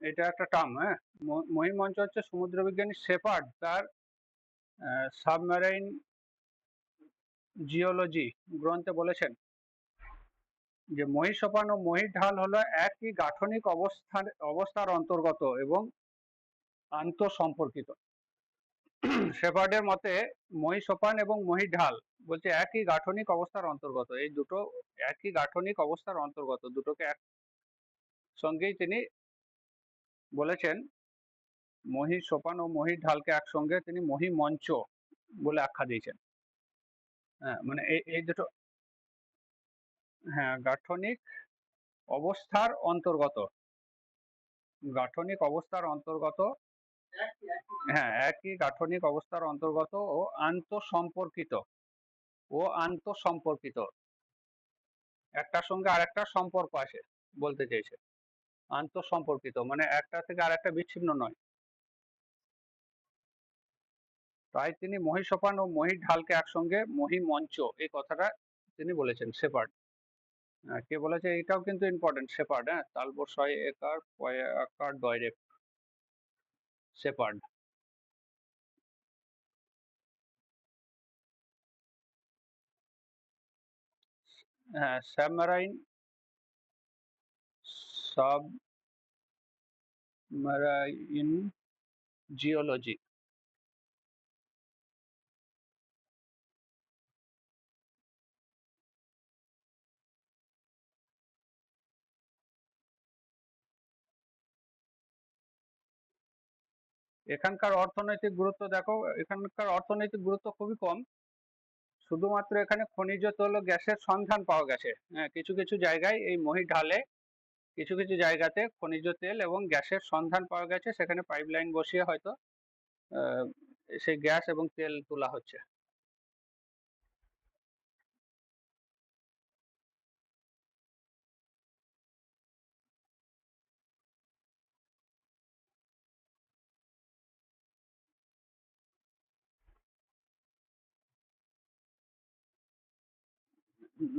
এটা একটা টার্ম। হ্যাঁ, মহি মঞ্চ হচ্ছে সমুদ্রবিজ্ঞানী শেপার্ড তার সাবমেরাইন জিওলজি গ্রন্থে বলেছেন যে মহিষোপান ও মহিঢাল হলো একই গাঠনিক অবস্থার অন্তর্গত এবং আন্তঃসম্পর্কিত। শেপার্ডের মতে মহিষোপান এবং মহিঢাল বলছে একই গাঠনিক অবস্থার অন্তর্গত, এই দুটো একই গাঠনিক অবস্থার অন্তর্গত, দুটোকে একসঙ্গেই তিনি বলেছেন। মহিষোপান ও মহিঢালকে একসঙ্গে তিনি মহিমঞ্চ বলে আখ্যা দিয়েছেন। হ্যাঁ, মানে এই দুটো, হ্যাঁ, গাঠনিক অবস্থার অন্তর্গত, গাঠনিক অবস্থার অন্তর্গত, হ্যাঁ, একই গাঠনিক অবস্থার অন্তর্গত ও আন্তঃসম্পর্কিত, ও আন্তঃসম্পর্কিত, একটার সঙ্গে আরেকটা সম্পর্ক আছে বলতে চেয়েছে। আন্তঃসম্পর্কিত মানে একটা থেকে আরেকটা বিচ্ছিন্ন নয়। তাই তিনি মহিষোপান ও মহিঢালকে একসঙ্গে মহিমঞ্চ, এই কথাটা তিনি বলেছেন শেপার্ড। কে বলেছে এটাও কিন্তু ইম্পর্টেন্ট, শেপার্ড। হ্যাঁ, তালবস্বয় একার পয়া আকার ডাইরেক্ট, শেপার্ড। হ্যাঁ, সাবমেরাইন, সাবমেরাইন জিওলজি। এখানকার অর্থনৈতিক গুরুত্ব দেখো, এখানকার অর্থনৈতিক গুরুত্ব খুবই কম। শুধুমাত্র এখানে খনিজ তেল ও গ্যাসের সন্ধান পাওয়া গেছে। হ্যাঁ, কিছু কিছু জায়গায় এই মহিঢালে কিছু কিছু জায়গাতে খনিজ তেল এবং গ্যাসের সন্ধান পাওয়া গেছে, সেখানে পাইপলাইন বসিয়ে হয়তো সেই গ্যাস এবং তেল তোলা হচ্ছে।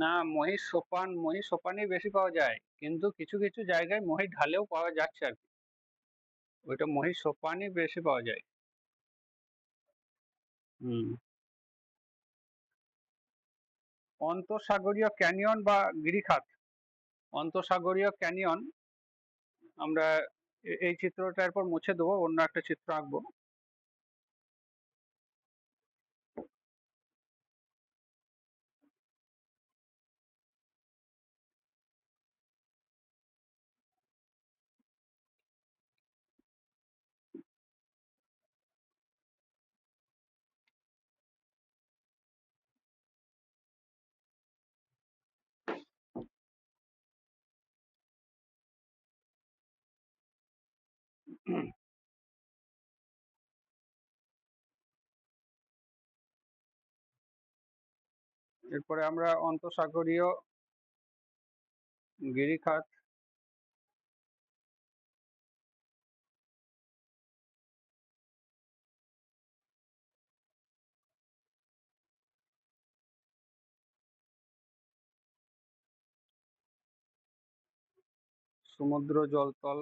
না, মহিষ সোপানই বেশি পাওয়া যায়, কিন্তু কিছু কিছু জায়গায় মহিষ ঢালেও পাওয়া যাচ্ছে আর কি, ওইটা মহিষ সোপানই বেশি পাওয়া যায়। হুম। অন্তঃসাগরীয় ক্যানিয়ন বা গিরিখাত, অন্তঃসাগরীয় ক্যানিয়ন আমরা এই চিত্রটা এরপর মুছে দেবো, অন্য একটা চিত্র আঁকবো। এরপরে আমরা অন্তঃসাগরীয় গিরিখাত, সমুদ্র জলতল,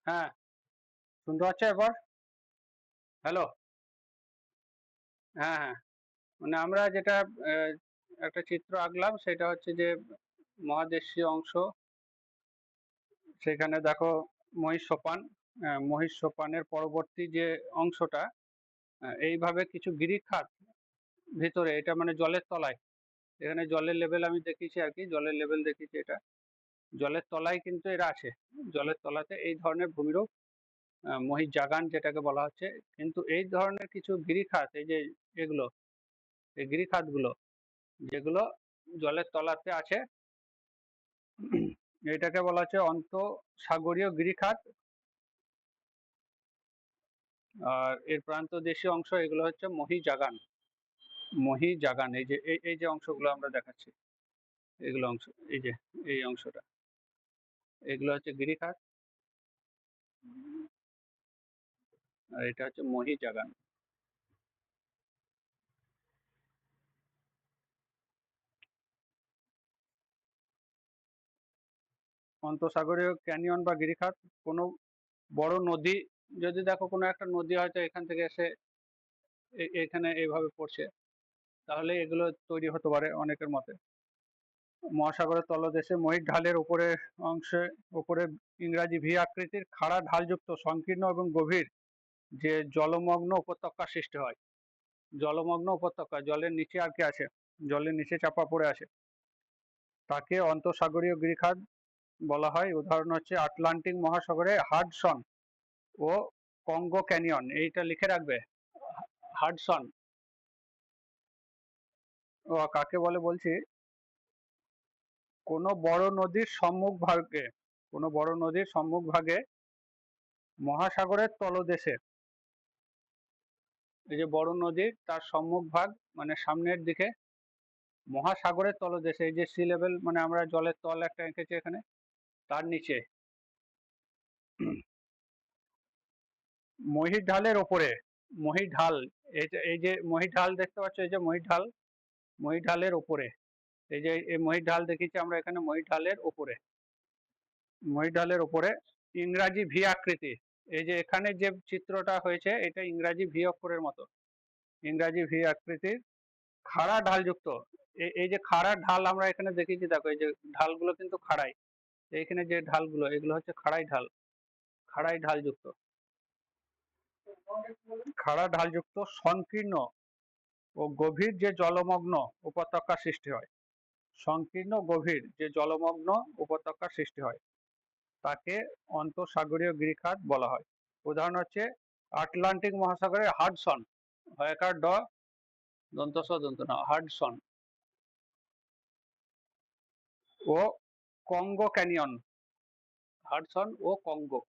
হ্যাঁ শুনতে পাচ্ছ এবার? হ্যালো? হ্যাঁ হ্যাঁ, মানে আমরা যেটা একটা চিত্র আঁকলাম সেটা হচ্ছে যে মহাদেশীয় অংশ, সেখানে দেখো মহিষ সোপান, মহিষ সোপানের পরবর্তী যে অংশটা, এইভাবে কিছু গিরিখাত ভিতরে, এটা মানে জলের তলায়, এখানে জলের লেভেল আমি দেখিয়েছি আর কি, জলের লেভেল দেখিয়েছি, এটা জলের তলায় কিন্তু এরা আছে, জলের তলাতে এই ধরনের ভূমিরূপ মহিষ জাগান যেটাকে বলা হচ্ছে। কিন্তু এই ধরনের কিছু গিরিখাত, এই যে এগুলো, এই গিরিখাতগুলো যেগুলো জলের তলাতে আছে, এটাকে বলা হচ্ছে অন্তঃসাগরীয় গিরিখাত। আর এর প্রান্তদেশীয় অংশ এগুলো হচ্ছে মহিজাগান, মহিজাগান। এই যে এই যে অংশগুলো আমরা দেখাচ্ছি, এগুলো অংশ, এই যে এই অংশটা, এগুলো হচ্ছে গিরিখাত, আর এটা হচ্ছে মহিজাগান। অন্তঃসাগরীয় ক্যানিয়ন বা গিরিখাত, কোনো বড় নদী, যদি দেখো কোনো একটা নদী হয়তো এখান থেকে এসে এখানে এইভাবে পড়ছে, তাহলে এগুলো তৈরি হতে পারে অনেকের মতে। মহাসাগরের তলদেশে মহিষ ঢালের উপরে অংশে উপরে ইংরাজি ভি আকৃতির খাড়া ঢালযুক্ত সংকীর্ণ এবং গভীর যে জলমগ্ন উপত্যকা সৃষ্টি হয়। জলমগ্ন উপত্যকা, জলের নিচে আর কি আছে, জলের নিচে চাপা পড়ে আছে, তাকে অন্তঃসাগরীয় গিরিখাত বলা হয়। উদাহরণ হচ্ছে আটলান্টিক মহাসাগরে হাডসন ও কঙ্গো ক্যানিয়ন, এইটা লিখে রাখবে, হাডসন ও কাকে বলে বলছি, কোনো বড় নদীর সম্মুখভাগে, কোনো বড় নদীর সম্মুখভাগে মহাসাগরের তলদেশে, এই যে বড় নদীর তার সম্মুখভাগ মানে সামনের দিকে, মহাসাগরের তলদেশে, এই যে সি লেভেল মানে আমরা জলের তল একটা এঁকেছি এখানে, তার নিচে মহিষ ঢালের ওপরে, মহিষ ঢাল, এই যে মহিষ ঢাল দেখতে পাচ্ছ, এই যে মহিষ ঢাল, মহিষ ঢালের ওপরে, এই যে এই মহিষ ঢাল দেখেছি আমরা এখানে, মহিষ ঢালের ওপরে, মহিষ ঢালের ওপরে ইংরাজি ভি আকৃতি, এই যে এখানে যে চিত্রটা হয়েছে এটা ইংরাজি ভি অক্ষরের মতো, ইংরাজি ভি আকৃতির খাড়া ঢালযুক্ত, এই যে খাড়া ঢাল আমরা এখানে দেখেছি, দেখো এই যে ঢালগুলো কিন্তু খাড়াই, এইখানে যে ঢালগুলো এগুলো হচ্ছে খাড়াই ঢাল, খাড়াই ঢালযুক্ত, খাড়া ঢালযুক্ত সংকীর্ণ ও গভীর যে জলমগ্ন উপত্যকা সৃষ্টি হয়, সংকীর্ণ গভীর যে জলমগ্ন উপত্যকার সৃষ্টি হয় তাকে অন্তঃসাগরীয় গিরিখাত বলা হয়। উদাহরণ হচ্ছে আটলান্টিক মহাসাগরের হাডসন, হয়কার ড দন্তস দন্ত না হাডসন, ও কঙ্গো ক্যানিয়ন, হাডসন ও কঙ্গো,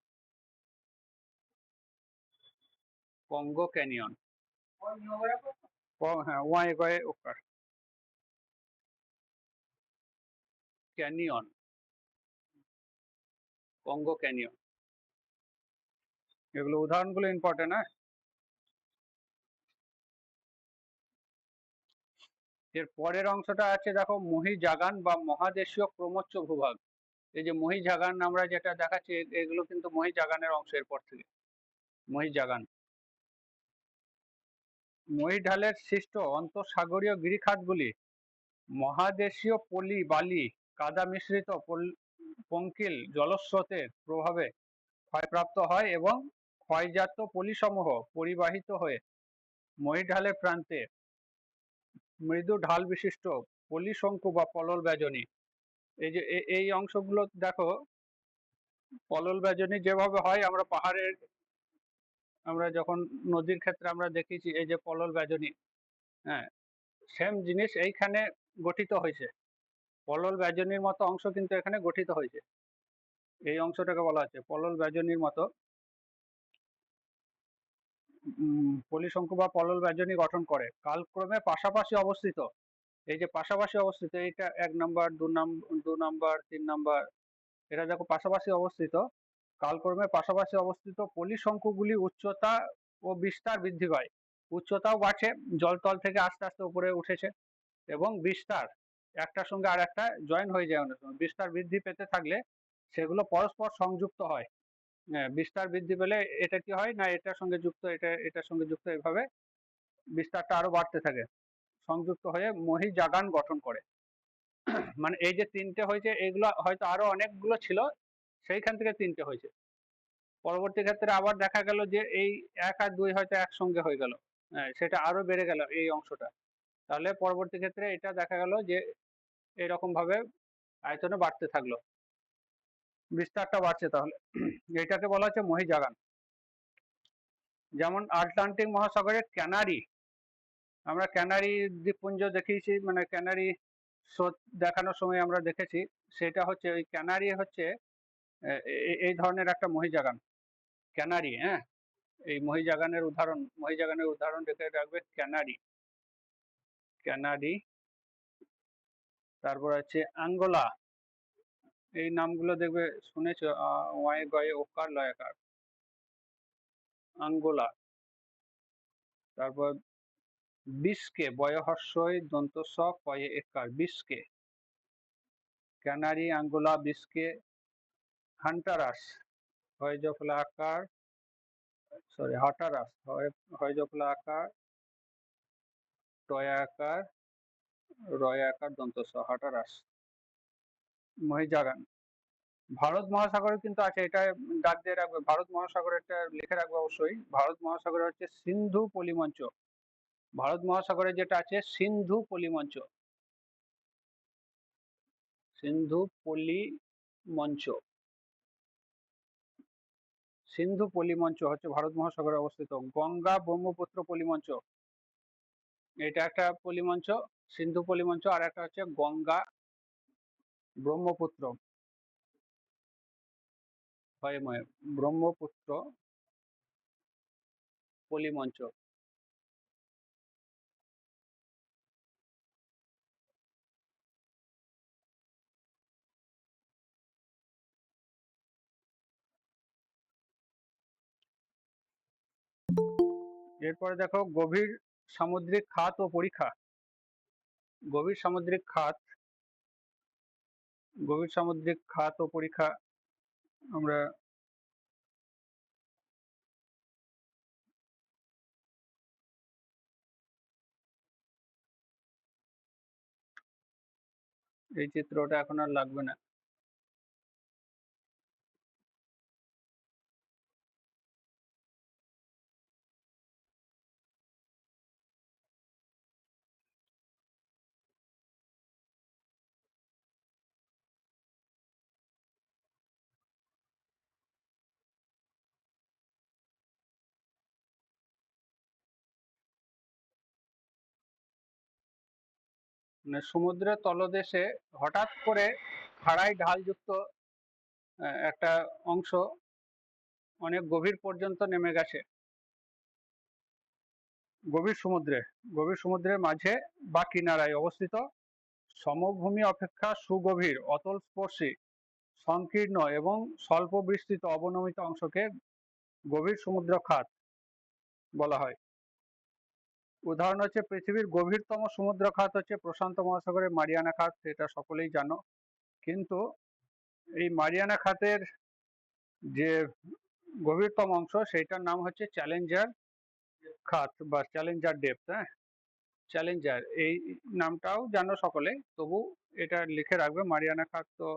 কঙ্গো ক্যানিয়ন, হ্যাঁ ওয়াই গয়ে ওকার ক্যানিয়ন, কঙ্গো ক্যানিয়ন, এগুলো উদাহরণগুলো ইম্পর্টেন্ট। হ্যাঁ, এর পরের অংশটা আছে দেখো মহীজাগান বা মহাদেশীয় ক্রমোচ্চ ভূভাগ। এই যে মহীজাগান আমরা যেটা দেখাচ্ছি এগুলো কিন্তু মহীজাগানের অংশ। এরপর থেকে মহীজাগান, মহীঢালের সৃষ্ট অন্তঃসাগরীয় গিরিখাতগুলি মহাদেশীয় পলি বালি কাদা মিশ্রিত পঙ্কিল জলস্রোতের প্রভাবে ক্ষয়প্রাপ্ত হয় এবং ক্ষয়জাত পলিসমূহ পরিবাহিত হয়ে মহীঢালের প্রান্তে মৃদু ঢাল বিশিষ্ট পলিশঙ্কু বা পলল ব্যাজনী, এই যে এই অংশগুলো দেখো, পলল ব্যাজনী যেভাবে হয় আমরা পাহাড়ের, আমরা যখন নদীর ক্ষেত্রে আমরা দেখেছি এই যে পলল ব্যাজনী, হ্যাঁ সেম জিনিস এইখানে গঠিত হয়েছে। পলল ব্যাজনীর মতো অংশ কিন্তু এখানে গঠিত হয়েছে। এই অংশটাকে বলা হচ্ছে পলল ব্যাজনীর মতো পলিশঙ্কু বা পলল ব্যাজনী গঠন করে কালক্রমে পাশাপাশি অবস্থিত। এই যে পাশাপাশি অবস্থিত, এইটা 1 নম্বর 2 নম্বর 3 নম্বর, এটা দেখো পাশাপাশি অবস্থিত। কালক্রমে পাশাপাশি অবস্থিত পলিশঙ্কুগুলি উচ্চতা ও বিস্তার বৃদ্ধি পায়, উচ্চতাও বাড়ছে, জলতল থেকে আস্তে আস্তে উপরে উঠেছে, এবং বিস্তার একটার সঙ্গে আর একটা জয়েন হয়ে যায় অনেক সময়। বিস্তার বৃদ্ধি পেতে থাকলে সেগুলো পরস্পর সংযুক্ত হয়। বিস্তার বৃদ্ধি পেলে এটা কি হয় না, এটার সঙ্গে যুক্ত, এটা এটার সঙ্গে যুক্ত, এভাবে বিস্তারটা আরো বাড়তে থাকে, সংযুক্ত হয়ে মহীজাগান গঠন করে। মানে এই যে তিনটে হয়েছে, এগুলো হয়তো আরো অনেকগুলো ছিল, সেইখান থেকে তিনটে হয়েছে। পরবর্তী ক্ষেত্রে আবার দেখা গেল যে এই 1 আর 2 হয়তো একসঙ্গে হয়ে গেল, সেটা আরো বেড়ে গেল এই অংশটা। তাহলে পরবর্তী ক্ষেত্রে এটা দেখা গেল যে এরকম ভাবে আয়তনে বাড়তে থাকলো, বিস্তারটা বাড়ছে। তাহলে এটাকে বলা হচ্ছে মহীজাগান। যেমন আটলান্টিক মহাসাগরের ক্যানারি, আমরা ক্যানারি দ্বীপপুঞ্জ দেখিয়েছি, মানে ক্যানারি স্রোত দেখানোর সময় আমরা দেখেছি, সেটা হচ্ছে ওই ক্যানারি হচ্ছে এই ধরনের একটা মহীজাগান ক্যানারি। হ্যাঁ, এই মহীজাগানের উদাহরণ রেখে রাখবে ক্যানারি, ক্যানারি। তারপর আছে আঙ্গোলা, এই নামগুলো দেখবে শুনেছো, ওয়াই গয়ে ওকার লয়াকার, আঙ্গোলা। তারপর বিস্কে, বয়হস্যই দন্ত স কয়ে একার, বিস্কে, ক্যানারি, আঙ্গোলা, বিস্কে। হান্টারাস, হয় জফলা আকার, সরি হাটারাস, হয় জফলা আকার, টয়া আকার, রয় আকার দন্ত স, হাটারাস, মহীজাগান। ভারত মহাসাগরে কিন্তু আছে, এটা ডাক দিয়ে রাখবে, ভারত মহাসাগরেরটা লিখে রাখবে অবশ্যই। ভারত মহাসাগরে হচ্ছে সিন্ধু পলিমঞ্চ, ভারত মহাসাগরে যেটা আছে সিন্ধু পলিমঞ্চ, সিন্ধু পলিমঞ্চ, সিন্ধু পলিমঞ্চ হচ্ছে ভারত মহাসাগরে অবস্থিত। গঙ্গা ব্রহ্মপুত্র পলিমঞ্চ, এটা একটা পলিমঞ্চ, সিন্ধু পলিমঞ্চ, আর একটা হচ্ছে গঙ্গা ব্রহ্মপুত্র, ব্রহ্মপুত্র পলিমঞ্চ। এরপরে দেখো গভীর সামুদ্রিক খাত ও পরিখা। গভীর সামুদ্রিক খাত, গভীর সামুদ্রিক খাত ও পরিখা আমরা এই চিত্রটা এখন আর লাগবে না। মানে সমুদ্রের তলদেশে হঠাৎ করে খাড়াই ঢালযুক্ত একটা অংশ অনেক গভীর পর্যন্ত নেমে গেছে। গভীর সমুদ্রের মাঝে বা কিনারায় অবস্থিত সমভূমি অপেক্ষা সুগভীর, অতলস্পর্শী, সংকীর্ণ এবং স্বল্প বিস্তৃত অবনমিত অংশকে গভীর সমুদ্র খাত বলা হয়। উদাহরণ হচ্ছে পৃথিবীর গভীরতম সমুদ্র খাত হচ্ছে প্রশান্ত মহাসাগরের মারিয়ানা খাত, এটা সকলেই জানো। কিন্তু এই মারিয়ানা খাতের যে গভীরতম অংশ সেটার নাম হচ্ছে চ্যালেঞ্জার খাত বা চ্যালেঞ্জার ডেপথ। হ্যাঁ, চ্যালেঞ্জার এই নামটাও জানো সকলে, তবু এটা লিখে রাখবে। মারিয়ানা খাত তো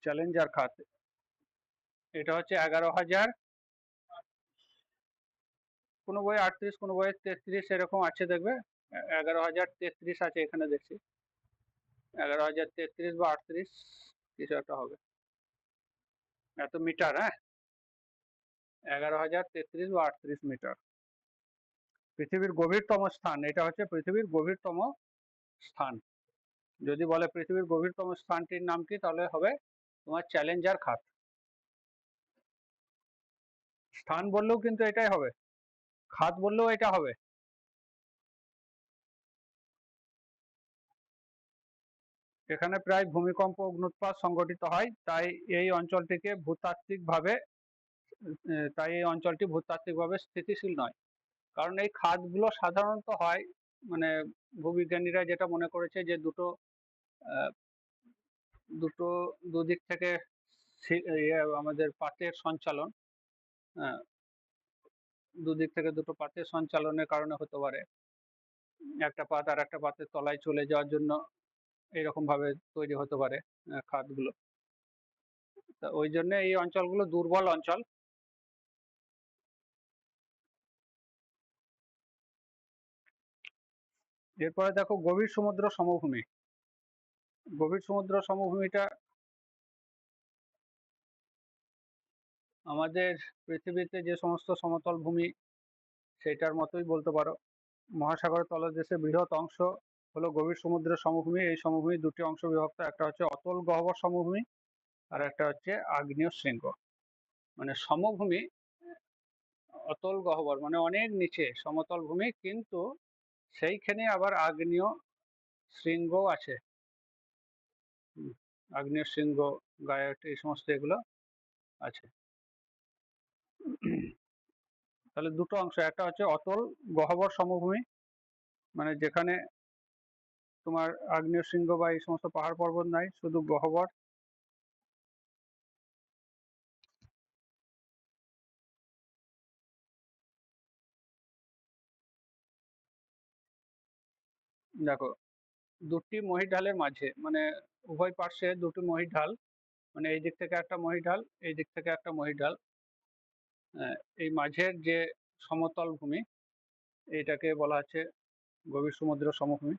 চ্যালেঞ্জার খাত, এটা হচ্ছে 11,000, কোনো বই 38, কোনো বই 33 এরকম আছে, দেখবে 11,033 আছে এখানে দেখছি, 11,033 বা 38 কিছু একটা হবে, এত মিটার। হ্যাঁ, 11,033 বা 38 মিটার পৃথিবীর গভীরতম স্থান। এটা হচ্ছে পৃথিবীর গভীরতম স্থান। যদি বলে পৃথিবীর গভীরতম স্থানটির নাম কি, তাহলে হবে তোমার চ্যালেঞ্জার খাত। স্থান বললেও কিন্তু এটাই হবে, খাত বললেও এটা হবে। এখানে প্রায় ভূমিকম্প অগ্নুৎপাত সংঘটিত হয়, তাই এই অঞ্চলটি ভূতাত্ত্বিকভাবে স্থিতিশীল নয়। কারণ এই খাতগুলো সাধারণত হয়, মানে ভূবিজ্ঞানীরা যেটা মনে করেছে যে দুদিক থেকে আমাদের পাতের সঞ্চালন, দুদিক থেকে দুটো পাতের সঞ্চালনের কারণে হতে পারে, একটা পাত আর একটা পাতের তলায় চলে যাওয়ার জন্য এইরকম ভাবে তৈরি হতে পারে খাতগুলো। তা ওই জন্য এই অঞ্চলগুলো দুর্বল অঞ্চল। এরপরে দেখো গভীর সমুদ্র সমভূমি। গভীর সমুদ্র সমভূমিটা আমাদের পৃথিবীতে যে সমস্ত সমতল ভূমি সেটার মতোই বলতে পারো। মহাসাগরের তলদেশে বৃহৎ অংশ হলো গভীর সমুদ্রের সমভূমি। এই সমভূমি দুটি অংশ বিভক্ত, একটা হচ্ছে অতল গহ্বর সমভূমি আর একটা হচ্ছে আগ্নেয় শৃঙ্গ। মানে সমভূমি অতল গহ্বর মানে অনেক নিচে সমতল ভূমি, কিন্তু সেইখানে আবার আগ্নেয় শৃঙ্গ আছে, আগ্নেয় শৃঙ্গ, গায়ট, এই সমস্ত এগুলো আছে। তাহলে দুটো অংশ, একটা হচ্ছে অতল গহ্বর সমভূমি, মানে যেখানে তোমার আগ্নেয় শৃঙ্গ বা এই সমস্ত পাহাড় পর্বত নাই, শুধু গহ্বর। দেখো দুটি মহিঢালের মাঝে, মানে উভয় পার্শ্বে দুটি মহিঢাল, মানে এই দিক থেকে একটা মহিঢাল, এই দিক থেকে একটা মহিঢাল, এই মাঝের যে সমতল ভূমি এটাকে বলা হচ্ছে গভীর সমুদ্র সমভূমি।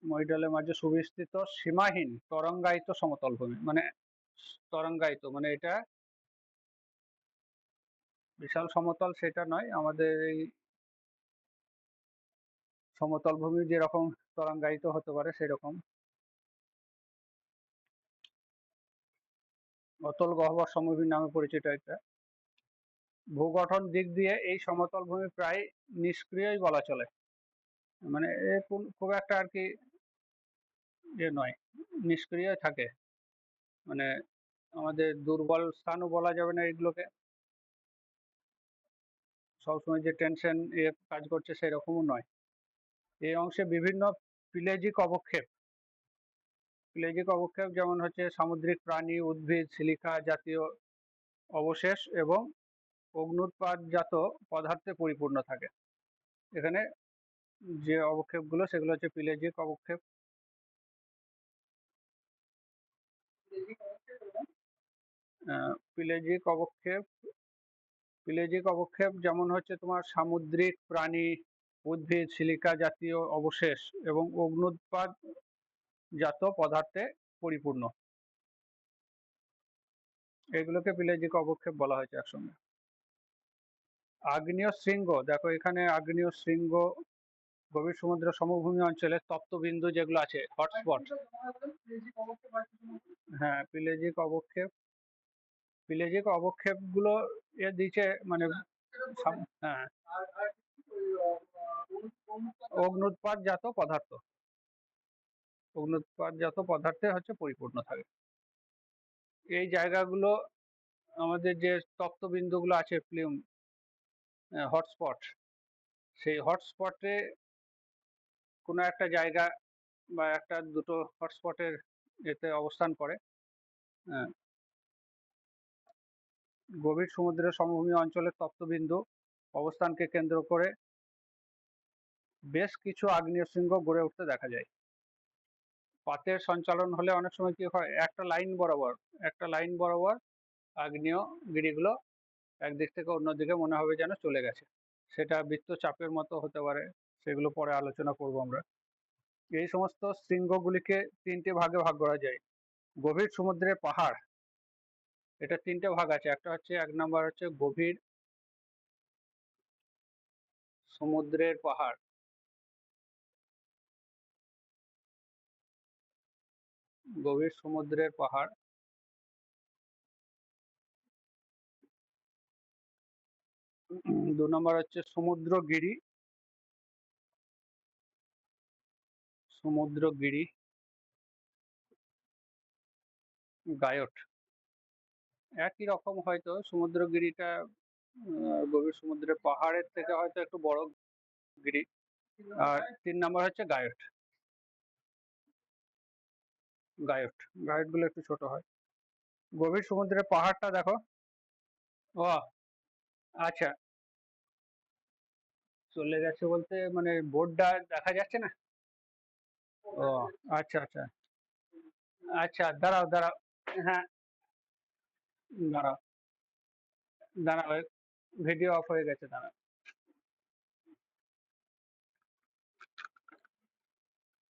মহিঢালের মাঝে সুবিস্তৃত সীমাহীন তরঙ্গায়িত সমতল ভূমি, মানে তরঙ্গায়িত মানে এটা বিশাল সমতল সেটা নয়, আমাদের এই সমতল ভূমি যেরকম তরঙ্গায়িত হতে পারে সেরকম। অতল গহ্বর সমভূমি নামে পরিচিত এটা। ভূগঠন দিক দিয়ে এই সমতল ভূমি প্রায় নিষ্ক্রিয়ই বলা চলে, মানে খুব একটা আর কি নয়, নিষ্ক্রিয় থাকে, মানে আমাদের দুর্বল স্থানও বলা যাবে না এগুলোকে, সবসময় যে টেনশন কাজ করছে সেরকমও নয়। এই অংশে বিভিন্ন প্লেজিক অবক্ষেপ, যেমন হচ্ছে সামুদ্রিক প্রাণী, উদ্ভিদ, সিলিকা জাতীয় অবশেষ এবং অগ্নুৎপাতজাত পদার্থে পরিপূর্ণ থাকে। এখানে যে অবক্ষেপগুলো সেগুলো হচ্ছে প্লেজিক অবক্ষেপ। প্লেজিক অবক্ষেপ যেমন হচ্ছে তোমার সামুদ্রিক প্রাণী, উদ্ভিদ, সিলিকা জাতীয় অবশেষ এবং অগ্নুৎপাতজাত পদার্থে পরিপূর্ণ। এগুলোকে পিলেজিক অবক্ষেপ বলা হয়েছে একসঙ্গে। আগ্নেয় শৃঙ্গ, দেখো এখানে আগ্নেয় শৃঙ্গ গভীর সমুদ্র সমভূমি অঞ্চলে তপ্তবিন্দু যেগুলো আছে হটস্পট। হ্যাঁ, পিলেজিক অবক্ষেপ গুলো এ দিচ্ছে মানে হ্যাঁ, অগ্নুৎপাতজাত পদার্থে হচ্ছে পরিপূর্ণ থাকে। এই জায়গাগুলো আমাদের যে তপ্তবিন্দুগুলো আছে প্লিউম হটস্পট, সেই হটস্পটে কোনো একটা জায়গা বা একটা দুটো হটস্পটের এতে অবস্থান করে। গভীর সমুদ্রের সমভূমি অঞ্চলের তপ্তবিন্দু অবস্থানকে কেন্দ্র করে বেশ কিছু আগ্নেয় শৃঙ্গ গড়ে উঠতে দেখা যায়। পাতের সঞ্চালন হলে অনেক সময় কি হয়, একটা লাইন বরাবর আগ্নেয় গিরিগুলো একদিক থেকে অন্যদিকে মনে হবে যেন চলে গেছে। সেটা বৃত্তচাপের মতো হতে পারে, সেগুলো পরে আলোচনা করব আমরা। এই সমস্ত শৃঙ্গগুলিকে তিনটে ভাগে ভাগ করা যায়। গভীর সমুদ্রের পাহাড়, এটা তিনটে ভাগ আছে। একটা হচ্ছে, এক নম্বর হচ্ছে গভীর সমুদ্রের পাহাড়। গভীর সমুদ্রের পাহাড়। দু নম্বর হচ্ছে সমুদ্রগিরি। গায়ট একই রকম, হয়তো সমুদ্রগিরিটা গভীর সমুদ্রের পাহাড়ের থেকে হয়তো একটু বড় গিরি। আর 3 নম্বর হচ্ছে গায়ট গুলো একটু ছোট হয়। গভীর সমুদ্রের পাহাড়টা দেখো। ও আচ্ছা, চলে গেছে বলতে মানে বোর্ডটা দেখা যাচ্ছে না। ও আচ্ছা আচ্ছা আচ্ছা, দাঁড়াও দাঁড়াও। হ্যাঁ, দাঁড়াও দাঁড়াও, ভিডিও অফ হয়ে গেছে, দাঁড়াও।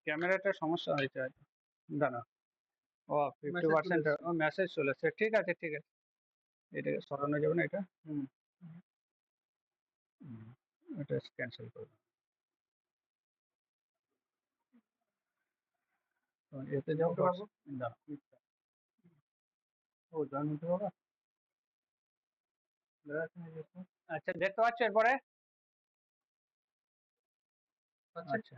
ক্যামেরাটা সমস্যা হয়েছে হয়তো, দাঁড়াও। ও 50% মেসেজ চলেছে, ঠিক আছে ঠিক আছে, এটাকে সরানো যাবে না এটা। এটা ক্যান্সেল করবো। এতে যাও, দাঁড়াও। ও জয়েন হতে পারবা? আচ্ছা, দেখতে পাচ্ছ এরপরে? আচ্ছা,